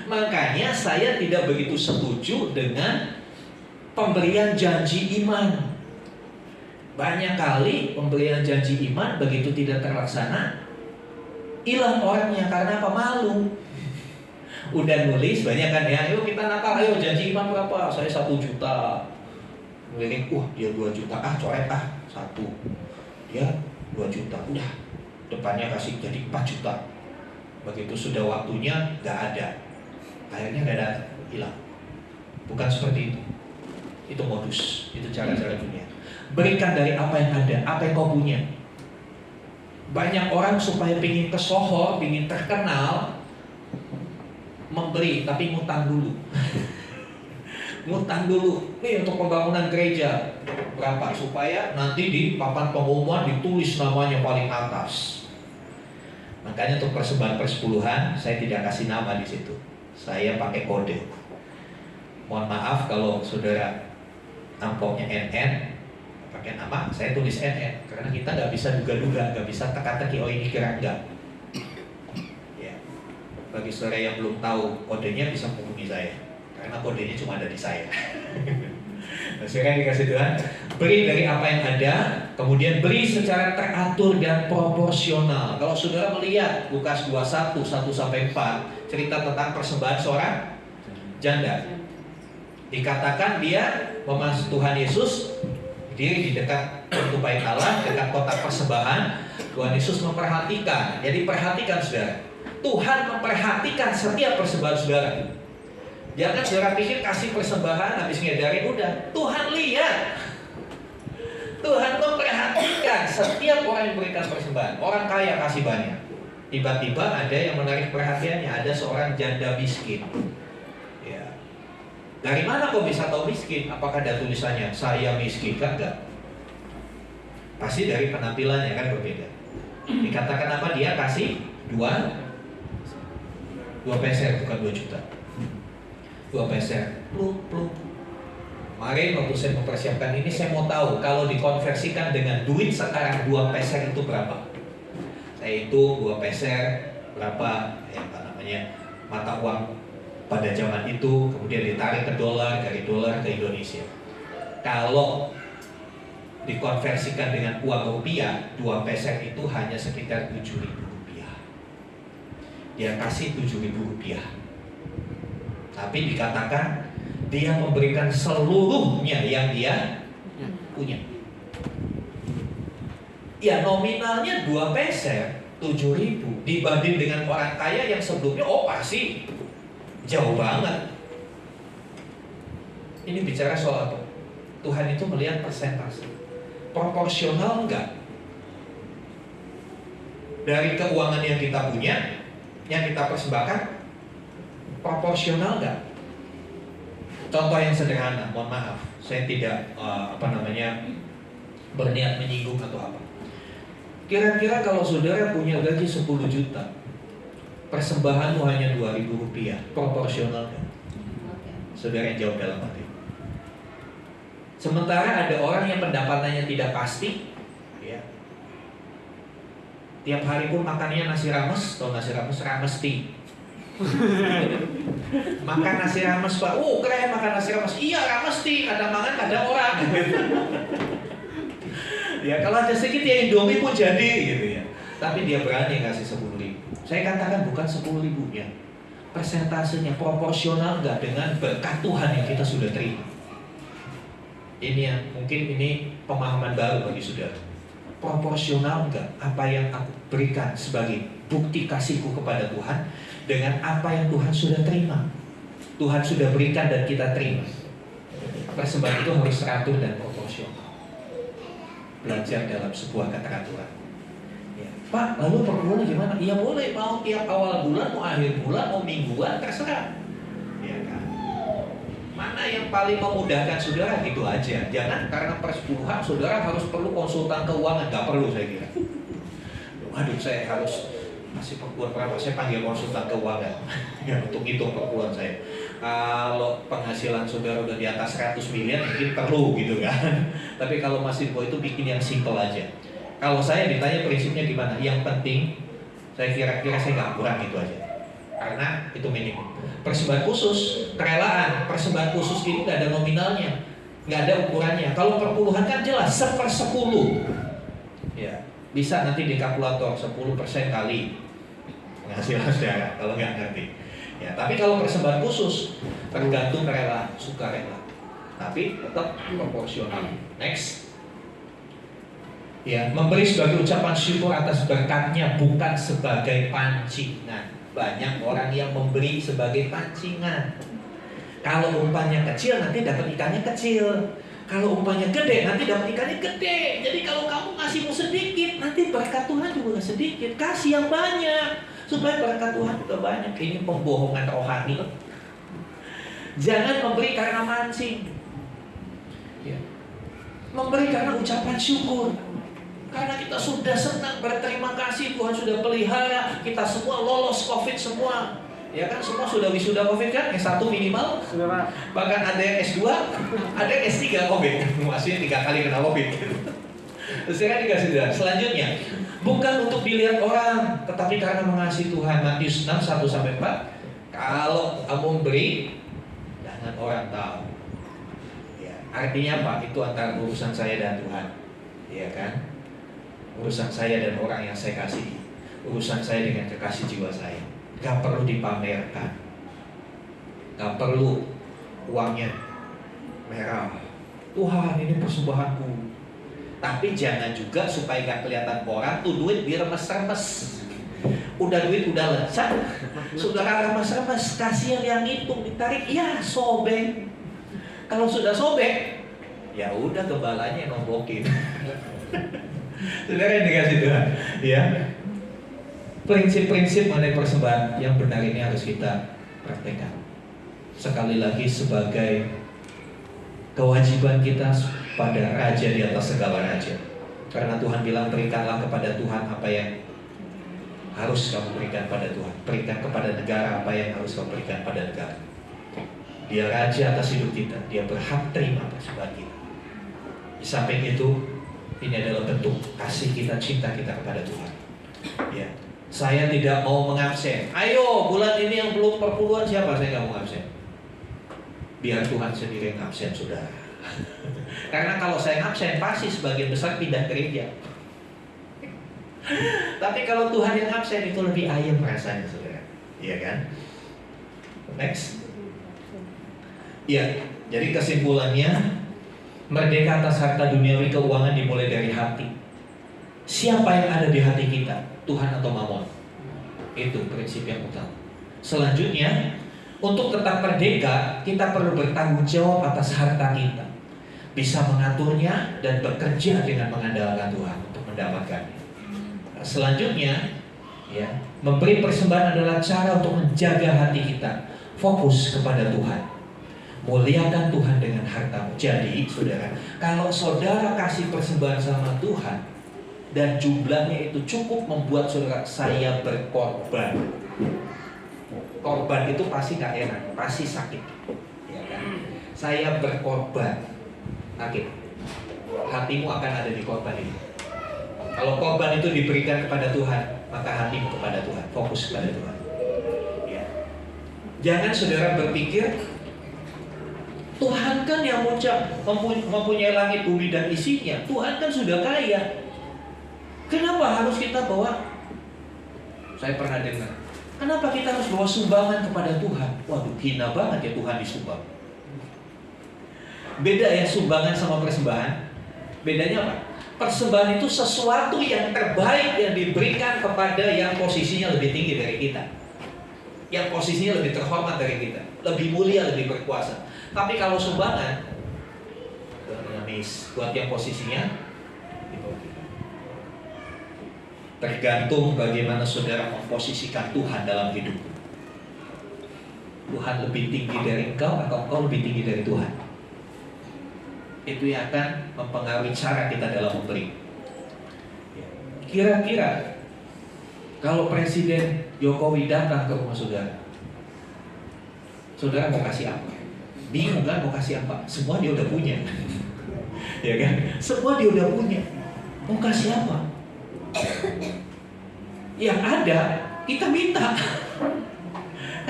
Makanya saya tidak begitu setuju dengan pemberian janji iman. Banyak kali pemberian janji iman begitu tidak terlaksana, hilang orangnya. Karena apa? Malu. Udah nulis banyak kan ya, ayo kita nakal, ayo janji iman berapa? Saya 1 juta. Ngelirik, dia 2 juta, coret 1. Dia 2 juta, udah depannya kasih jadi 4 juta. Begitu sudah waktunya gak ada, akhirnya gak ada, hilang. Bukan seperti itu. Itu modus, itu cara-cara dunia. Berikan dari apa yang ada, apa yang kau punya. Banyak orang supaya ingin kesohor, ingin terkenal, memberi tapi ngutang dulu. Ngutang dulu, nih untuk pembangunan gereja berapa, supaya nanti di papan pengumuman ditulis namanya paling atas. Makanya untuk persembahan persepuluhan saya tidak kasih nama di situ, saya pakai kode. Mohon maaf kalau saudara amplopnya NN pakai nama, saya tulis NN karena kita nggak bisa duga-duga, nggak bisa teka-teki, oh ini kira enggak. Ya, bagi saudara yang belum tahu kodenya bisa menghubungi saya, karena kodenya cuma ada di saya. Nah, sekarang dikasih Tuhan, beri dari apa yang ada, kemudian beri secara teratur dan proporsional. Kalau saudara melihat Lukas 21, 1-4, cerita tentang persembahan seorang janda, dikatakan dia memasuk Tuhan Yesus berdiri di dekat pintu bait Allah, dekat kotak persembahan. Tuhan Yesus memperhatikan. Jadi perhatikan saudara, Tuhan memperhatikan setiap persembahan saudara. Jangan saudara pikir kasih persembahan habis ngedarin udah. Tuhan lihat, Tuhan memperhatikan setiap orang yang memberikan persembahan, orang kaya kasih banyak. Tiba-tiba ada yang menarik perhatiannya, ada seorang janda miskin. Ya. Dari mana kok bisa tahu miskin? Apakah ada tulisannya saya miskin? Kan enggak. Pasti dari penampilannya kan berbeda. Dikatakan apa? Dia kasih 2 peser, bukan 2 juta. 2 peser. Pluk. Kemarin waktu saya mempersiapkan ini, saya mau tahu kalau dikonversikan dengan duit sekarang 2 peser itu berapa? Saya itu 2 peser berapa mata uang pada zaman itu, kemudian ditarik ke dolar, dari dolar ke Indonesia. Kalau dikonversikan dengan uang rupiah, 2 peser itu hanya sekitar 7.000 rupiah. Dia kasih 7.000 rupiah. Tapi dikatakan dia memberikan seluruhnya yang dia punya. Ya nominalnya 2 peser, 7.000 dibanding dengan orang kaya yang sebelumnya pasti jauh banget. Ini bicara soal apa? Tuhan itu melihat persentase. Proporsional enggak? Dari keuangan yang kita punya, yang kita persembahkan, proporsional enggak? Contoh yang sederhana, mohon maaf, saya tidak berniat menyinggung atau apa. Kira-kira kalau saudara punya gaji 10 juta, persembahanmu hanya 2.000 rupiah, proporsional enggak? Saudara yang jawab dalam hati. Sementara ada orang yang pendapatannya tidak pasti, ya. Tiap hari pun makannya nasi rames, atau nasi rames ramesti. Makan nasi rames Pak, keren makan nasi rames. Iya ramesti, kadang makan kadang orang. Ya kalau ada sedikit ya Indomie pun jadi gitu ya. Tapi dia berani ngasih 10.000. Saya katakan bukan 10.000 ya. Persentasenya proporsional nggak dengan berkat Tuhan yang kita sudah terima. Ini yang mungkin ini pemahaman baru bagi saudara. Proporsional enggak apa yang aku berikan sebagai bukti kasihku kepada Tuhan dengan apa yang Tuhan sudah terima. Tuhan sudah berikan dan kita terima. Persembahan itu harus teratur dan proporsional. Belajar dalam sebuah keteraturan. Ya. Pak, lalu perpuluhan gimana? Ya boleh, mau tiap awal bulan, mau akhir bulan, mau mingguan, terserah. Ya kan? Mana yang paling memudahkan saudara, gitu aja. Jangan karena persepuluhan saudara harus perlu konsultan keuangan. Gak perlu saya kira. Waduh, saya harus masih perpuluhan berapa? Saya panggil konsultan keuangan ya, untuk hitung perpuluhan saya. Kalau penghasilan saudara udah di atas 100 miliar mungkin perlu gitu kan. Tapi kalau masih itu bikin yang simple aja. Kalau saya ditanya prinsipnya gimana? Yang penting saya kira-kira saya nggak kurang gitu aja. Karena itu minimum. Persembahan khusus, kerelaan, persembahan khusus ini nggak ada nominalnya, nggak ada ukurannya. Kalau perpuluhan kan jelas 1/10. Ya, bisa nanti di kalkulator 10% kali penghasilan saudara kalau nggak ngerti. Ya, tapi kalau persembahan khusus tergantung rela, sukarela. Tapi tetap proporsional. Next. Ya, memberi sebagai ucapan syukur atas berkatnya bukan sebagai pancingan. Banyak orang yang memberi sebagai pancingan. Kalau umpanya kecil nanti dapat ikannya kecil. Kalau umpanya gede nanti dapat ikannya gede. Jadi kalau kamu ngasihmu sedikit, nanti berkat Tuhan juga sedikit. Kasih yang banyak supaya berkat Tuhan juga banyak. Ini pembohongan rohani. Jangan memberi karena mancing. Ya. Memberi karena ucapan syukur. Karena kita sudah senang, berterima kasih Tuhan sudah pelihara, kita semua lolos COVID semua. Ya kan, semua sudah wisuda COVID kan, S1 minimal. Sudah. Bahkan ada yang S2, ada yang S3 COVID. Maksudnya 3 kali kena COVID. Terus saya dikasih jalan. Selanjutnya, bukan untuk dilihat orang, tetapi karena mengasihi Tuhan. Matius 6, 1-4. Kalau kamu beri, jangan orang tahu. Ya, artinya apa? Itu antara urusan saya dan Tuhan. Iya kan? Urusan saya dan orang yang saya kasih, urusan saya dengan kekasih jiwa saya. Gak perlu dipamerkan, gak perlu uangnya merah. Tuhan ini persembahanku. Tapi jangan juga supaya gak kelihatan orang tuh duit diremes-remes. Udah duit udah lecak, saudara remes-remes, kasihan yang ngitung ditarik, ya sobek. Kalau sudah sobek, ya udah gembalanya nombokin. Saudara yang dikasih Tuhan, ya. Prinsip-prinsip mengenai persembahan yang benar ini harus kita praktekkan. Sekali lagi sebagai kewajiban kita pada raja di atas segala raja. Karena Tuhan bilang berikanlah kepada Tuhan apa yang harus kamu berikan pada Tuhan. Berikan kepada negara apa yang harus kamu berikan pada negara. Dia raja atas hidup kita. Dia berhak terima persembahan kita. Di samping itu, ini adalah bentuk kasih kita, cinta kita kepada Tuhan. Ya, saya tidak mau mengabsen. Ayo, bulan ini yang belum perpuluhan siapa? Saya nggak mau absen. Biar Tuhan sendiri yang absen, saudara. Karena kalau saya absen, pasti sebagian besar pindah gereja. Tapi kalau Tuhan yang absen, itu lebih ayem rasanya, saudara. Iya kan? Next. Ya, jadi kesimpulannya, merdeka atas harta duniawi keuangan dimulai dari hati. Siapa yang ada di hati kita? Tuhan atau Mamon? Itu prinsip yang utama. Selanjutnya, untuk tetap merdeka, kita perlu bertanggung jawab atas harta kita. Bisa mengaturnya dan bekerja dengan mengandalkan Tuhan untuk mendapatkannya. Selanjutnya, ya, memberi persembahan adalah cara untuk menjaga hati kita fokus kepada Tuhan. Muliakan Tuhan dengan hartamu. Jadi, saudara, kalau saudara kasih persembahan sama Tuhan dan jumlahnya itu cukup membuat saudara saya berkorban. Korban itu pasti gak enak, pasti sakit, ya kan? Saya berkorban, sakit. Hatimu akan ada di korban ini. Kalau korban itu diberikan kepada Tuhan, maka hatimu kepada Tuhan, fokus kepada Tuhan. Ya. Jangan saudara berpikir Tuhan kan yang mempunyai langit, bumi dan isinya. Tuhan kan sudah kaya. Kenapa harus kita bawa? Saya pernah dengar. Kenapa kita harus bawa sumbangan kepada Tuhan? Waduh, hina banget ya Tuhan disumbang. Beda ya sumbangan sama persembahan. Bedanya apa? Persembahan itu sesuatu yang terbaik yang diberikan kepada yang posisinya lebih tinggi dari kita, yang posisinya lebih terhormat dari kita, lebih mulia, lebih berkuasa. Tapi kalau sumbangan, buat yang posisinya tergantung bagaimana saudara memposisikan Tuhan dalam hidup. Tuhan lebih tinggi dari engkau atau engkau lebih tinggi dari Tuhan? Itu yang akan mempengaruhi cara kita dalam memberi. Kira-kira kalau Presiden Jokowi datang ke rumah saudara, saudara mau kasih apa? Bingung kan mau kasih apa? Semua dia udah punya. Ya kan? Semua dia udah punya. Mau kasih apa? Yang ada kita minta.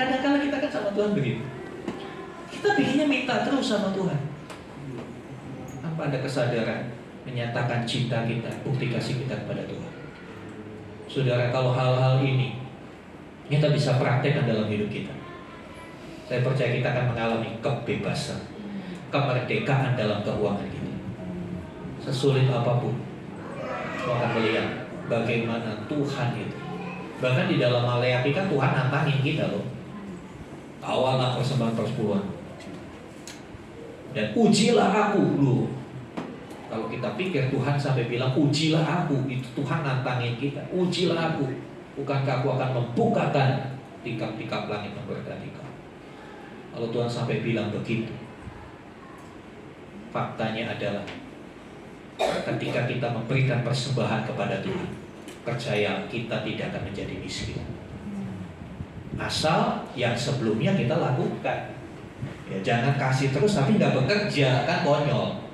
Kadang-kadang kita kan sama Tuhan begitu. Kita pinginnya minta terus sama Tuhan. Apa ada kesadaran menyatakan cinta kita, bukti kasih kita kepada Tuhan? Saudara, kalau hal-hal ini kita bisa praktekkan dalam hidup kita, saya percaya kita akan mengalami kebebasan, kemerdekaan dalam keuangan kita. Sesulit apapun, kita akan melihat bagaimana Tuhan itu. Bahkan di dalam Maleakhi kan Tuhan nantangin kita loh. Awallah persembahan persepuluhan dan ujilah aku loh. Kalau kita pikir Tuhan sampai bilang ujilah aku, itu Tuhan nantangin kita. Ujilah aku, bukankah aku akan membukakan tikap-tikap langit memberkati kau. Kalau Tuhan sampai bilang begitu, faktanya adalah ketika kita memberikan persembahan kepada Tuhan, percaya kita tidak akan menjadi miskin. Asal yang sebelumnya kita lakukan. Ya, jangan kasih terus tapi nggak bekerja, kan konyol.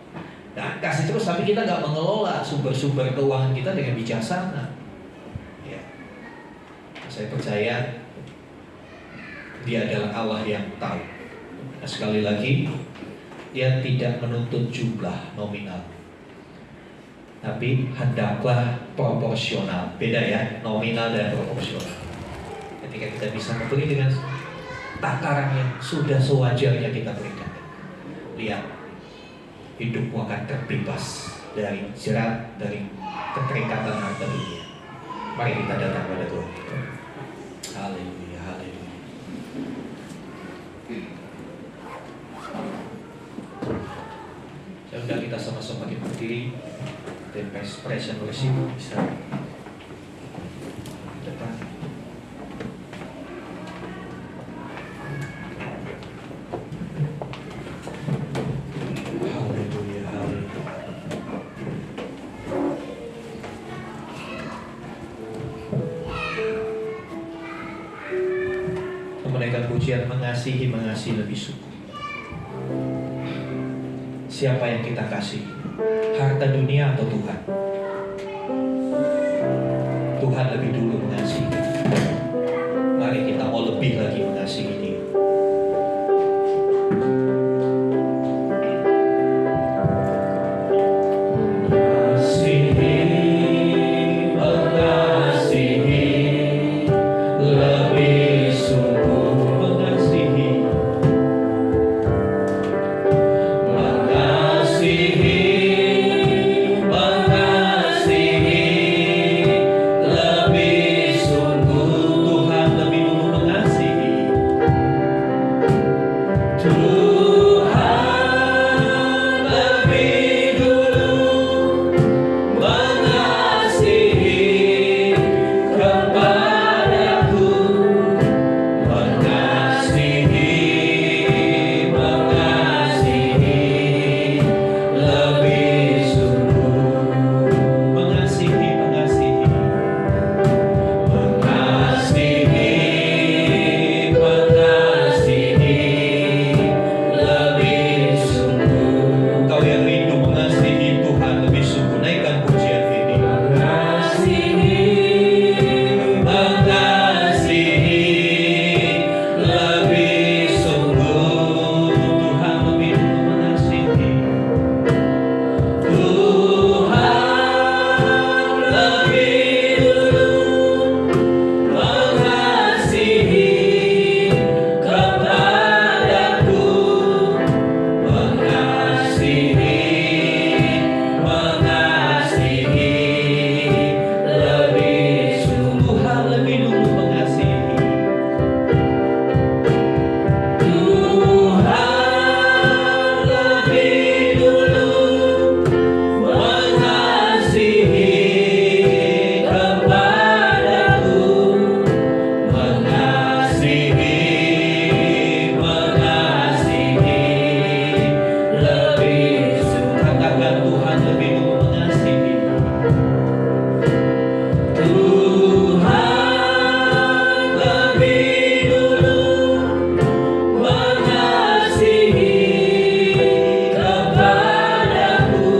Nah, kasih terus tapi kita nggak mengelola sumber-sumber keuangan kita dengan bijaksana. Ya. Saya percaya Dia adalah Allah yang tahu. Nah, sekali lagi, Dia tidak menuntut jumlah nominal, tapi hendaklah proporsional. Beda ya, nominal dan proporsional. Ketika kita bisa memberi dengan takaran yang sudah sewajarnya kita berikan, lihat, hidupmu akan terbebas dari jerat, dari keterikatan harta dunia. Mari kita datang pada Tuhan. Haleluya, haleluya. Saya undang kita sama-sama berdiri. tim expression worship bisa depan. Haleluya, haleluya. Menaikkan pujian mengasihi lebih syukur. Siapa yang kita kasih? Harta dunia atau Tuhan? Tuhan lebih dulu mengasihi. Mari kita mau lebih lagi mengasihi Dia. Lebih sungguh Mengasihi, lebih sungguh Tuhan lebih dulu mengasihi. Tuhan lebih dulu mengasihi kepadaku, mengasihi lebih sungguh, Mengasihi, mengasihi lebih sungguh. Kau yang rindu mengasihi Tuhan lebih sungguh, naikkan pujian ini. Mengasihi lebih sungguh, Tuhan lebih dulu mengasihi. Tuhan lebih dulu mengasihi kepadaku, mengasihi lebih sungguh. Tuhan lebih dulu mengasihi. Tuhan lebih dulu mengasihi kepadaku, mengasihi lebih sungguh. Katakan Tuhan lebih dulu mengasihi. Tuhan lebih dulu mengasihi kepadaku,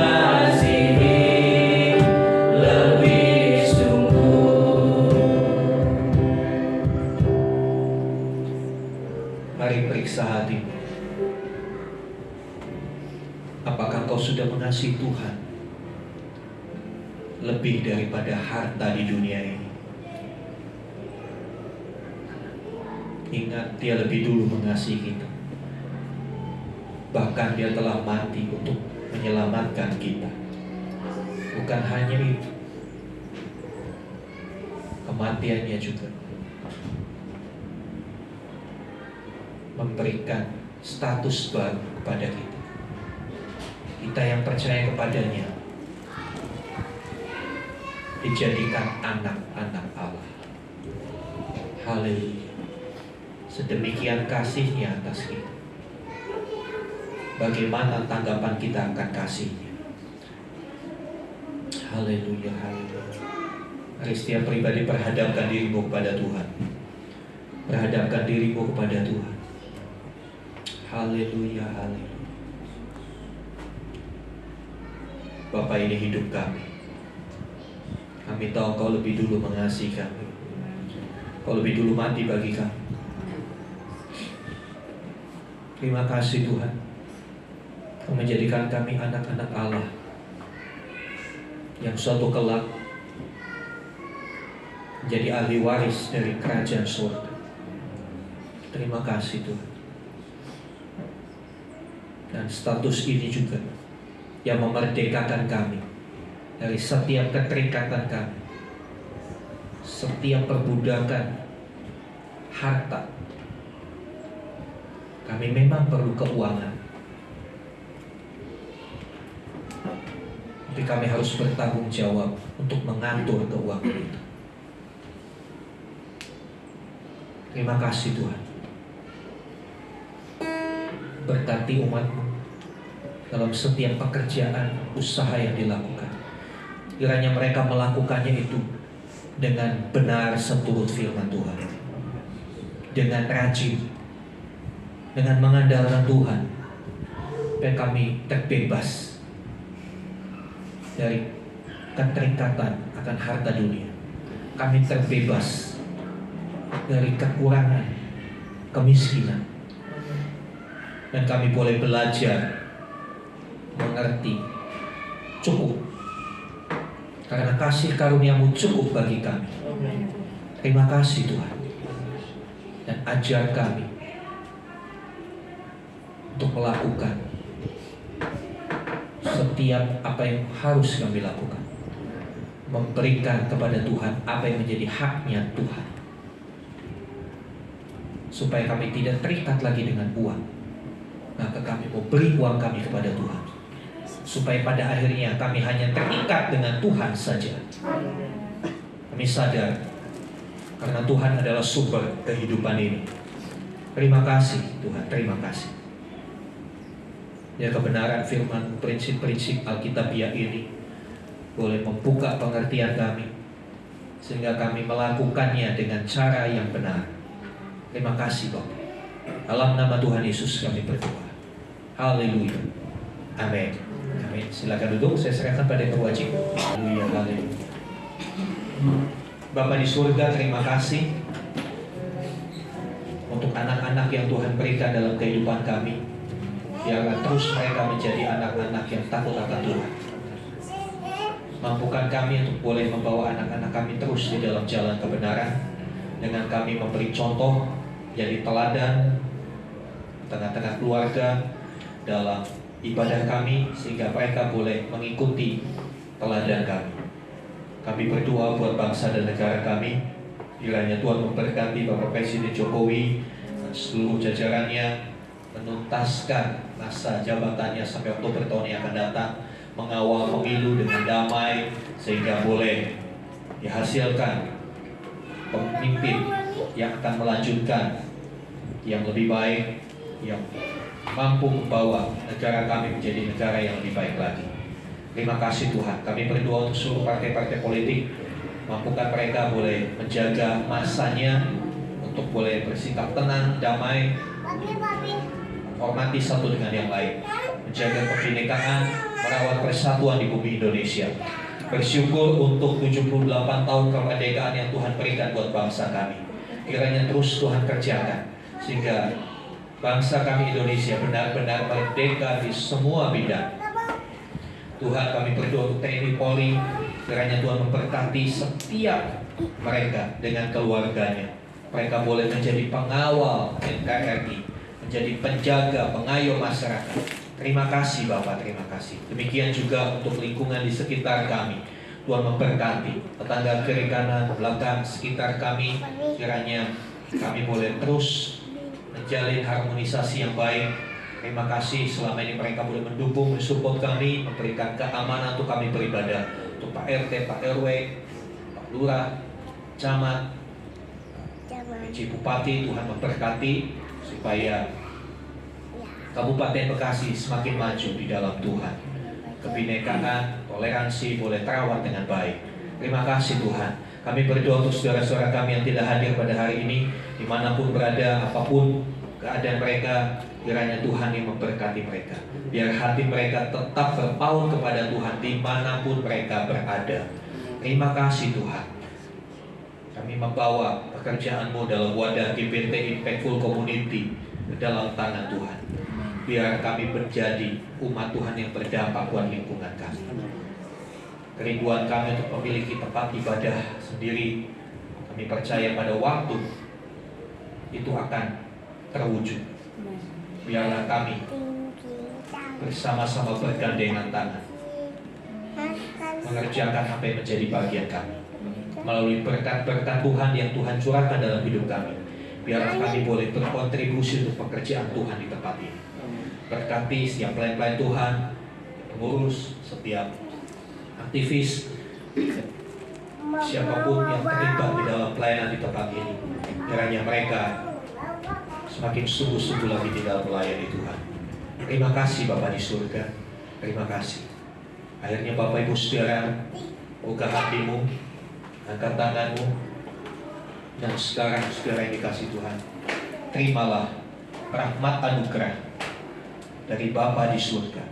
mengasihi lebih sungguh. Mari periksa hatimu. Apakah kau sudah mengasihi Tuhan lebih daripada harta di dunia ini? Ingat, Dia lebih dulu mengasihi kita. Bahkan Dia telah mati untuk menyelamatkan kita. Bukan hanya itu, kematiannya juga memberikan status baru kepada kita. Kita yang percaya kepadanya dijadikan anak-anak Allah. Haleluya. Sedemikian kasihnya atas kita. Bagaimana tanggapan kita akan kasihnya? Haleluya, haleluya. Mari setiap pribadi perhadapkan dirimu kepada Tuhan. Perhadapkan dirimu kepada Tuhan. Haleluya, haleluya. Bapa, ini hidup kami. Kami tahu Kau lebih dulu mengasihi kami. Kau lebih dulu mati bagi kami. Terima kasih Tuhan. Kau menjadikan kami anak-anak Allah yang suatu kelak menjadi ahli waris dari kerajaan surga. Terima kasih Tuhan. Dan status ini juga yang memerdekakan kami dari setiap keterikatan kami, setiap perbudakan harta. Kami memang perlu keuangan, Tapi kami harus bertanggung jawab untuk mengatur keuangan itu. Terima kasih Tuhan. Berkati umat-Mu dalam setiap pekerjaan usaha yang dilakukan. Kiranya mereka melakukannya itu dengan benar seturut firman Tuhan, dengan rajin, dengan mengandalkan Tuhan, supaya kami terbebas dari keterikatan akan harta dunia. Kami terbebas dari kekurangan, kemiskinan, dan kami boleh belajar mengerti cukup, karena kasih karunia-Mu cukup bagi kami. Terima kasih Tuhan, dan ajar kami untuk melakukan setiap apa yang harus kami lakukan, memberikan kepada Tuhan apa yang menjadi haknya Tuhan, supaya kami tidak terikat lagi dengan uang. Maka kami mau beri uang kami kepada Tuhan, supaya pada akhirnya kami hanya terikat dengan Tuhan saja. Kami sadar karena Tuhan adalah sumber kehidupan ini. Terima kasih Tuhan, terima kasih. Ya, kebenaran firman, prinsip-prinsip Alkitabiah ini boleh membuka pengertian kami, sehingga kami melakukannya dengan cara yang benar. Terima kasih Bapak. Dalam nama Tuhan Yesus kami berdoa. Haleluya. Amin. Amin. Silakan duduk, saya serahkan pada yang berwajib. Haleluya, haleluya. Bapa di surga, terima kasih untuk anak-anak yang Tuhan berikan dalam kehidupan kami. Biarlah terus mereka menjadi anak-anak yang takut akan Tuhan. Mampukan kami untuk boleh membawa anak-anak kami terus di dalam jalan kebenaran, dengan kami memberi contoh, jadi teladan tengah-tengah keluarga, dalam ibadah kami, sehingga mereka boleh mengikuti teladan kami. Kami berdoa buat bangsa dan negara kami. Kiranya Tuhan memberkati Bapak Presiden Jokowi dan seluruh jajarannya, menuntaskan masa jabatannya sampai Oktober tahun yang akan datang, mengawal pemilu dengan damai, sehingga boleh dihasilkan pemimpin yang akan melanjutkan yang lebih baik, yang mampu membawa negara kami menjadi negara yang lebih baik lagi. Terima kasih Tuhan. Kami berdoa untuk seluruh partai-partai politik, mampukan mereka boleh menjaga masanya untuk boleh bersikap tenang, damai, hormati satu dengan yang lain, menjaga kebinekaan, merawat persatuan di bumi Indonesia. Bersyukur untuk 78 tahun kemerdekaan yang Tuhan berikan buat bangsa kami. Kiranya terus Tuhan kerjakan, sehingga bangsa kami Indonesia benar-benar merdeka di semua bidang. Tuhan, kami berdoa untuk TNI Polri, kiranya Tuhan memberkati setiap mereka dengan keluarganya. Mereka boleh menjadi pengawal NKRI, menjadi penjaga, pengayom masyarakat. Terima kasih Bapak, terima kasih. Demikian juga untuk lingkungan di sekitar kami. Tuhan memberkati tetangga kiri kanan belakang sekitar kami. Kiranya kami boleh terus menjalin harmonisasi yang baik. Terima kasih selama ini mereka boleh mendukung, mensupport kami, memberikan keamanan untuk kami beribadah. Untuk Pak RT, Pak RW, Pak Lurah, Camat, PJ Bupati, Tuhan memberkati supaya Kabupaten Bekasi semakin maju di dalam Tuhan. Kebinekaan, toleransi boleh terawat dengan baik. Terima kasih Tuhan. Kami berdoa untuk saudara-saudara kami yang tidak hadir pada hari ini, dimanapun berada, apapun keadaan mereka, kiranya Tuhan yang memberkati mereka. Biar hati mereka tetap berpaut kepada Tuhan dimanapun mereka berada. Terima kasih Tuhan. Kami membawa pekerjaan-Mu dalam wadah GBT Impactful Community ke dalam tangan Tuhan. Biar kami menjadi umat Tuhan yang berdampak buat lingkungan kami. Kerinduan kami untuk memiliki tempat ibadah sendiri, kami percaya pada waktu itu akan terwujud. Biarlah kami bersama-sama bergandengan tangan mengerjakan apa yang menjadi bagian kami melalui berkat-berkat Tuhan yang Tuhan curahkan dalam hidup kami. Biarlah kami boleh berkontribusi untuk pekerjaan Tuhan di tempat ini. Berkati setiap pelayan-pelayan Tuhan, pengurus, setiap aktivis, siapapun yang terlibat di dalam pelayanan di tempat ini, kiranya mereka semakin sungguh-sungguh lagi di dalam melayani Tuhan. Terima kasih Bapa di surga, terima kasih. Akhirnya Bapak Ibu Saudara, buka hatimu, angkat tanganmu, dan sekarang saudara yang dikasih Tuhan, terimalah rahmat anugerah dari Bapa di surga,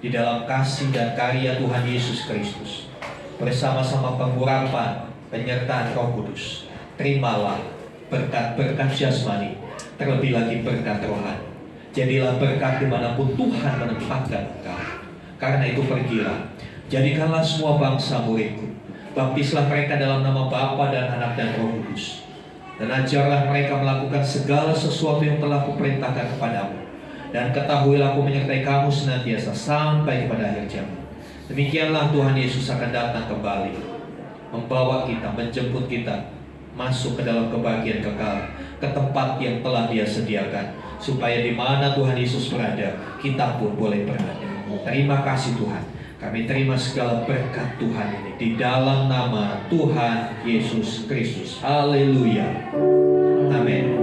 di dalam kasih dan karya Tuhan Yesus Kristus, bersama-sama pengurapan penyertaan Roh Kudus. Terimalah berkat-berkat jasmani, terlebih lagi berkat rohani. Jadilah berkat dimanapun Tuhan menempatkan engkau. Karena itu pergilah, jadikanlah semua bangsa muridku, baptislah mereka dalam nama Bapa dan Anak dan Roh Kudus, dan ajarlah mereka melakukan segala sesuatu yang telah kuperintahkan kepadamu. Dan ketahuilah aku menyertai kamu senantiasa sampai kepada akhir zaman. Demikianlah Tuhan Yesus akan datang kembali, membawa kita, menjemput kita masuk ke dalam kebahagiaan kekal, ke tempat yang telah Dia sediakan, supaya di mana Tuhan Yesus berada, kita pun boleh berada. Terima kasih Tuhan, kami terima segala berkat Tuhan ini di dalam nama Tuhan Yesus Kristus. Haleluya. Amin.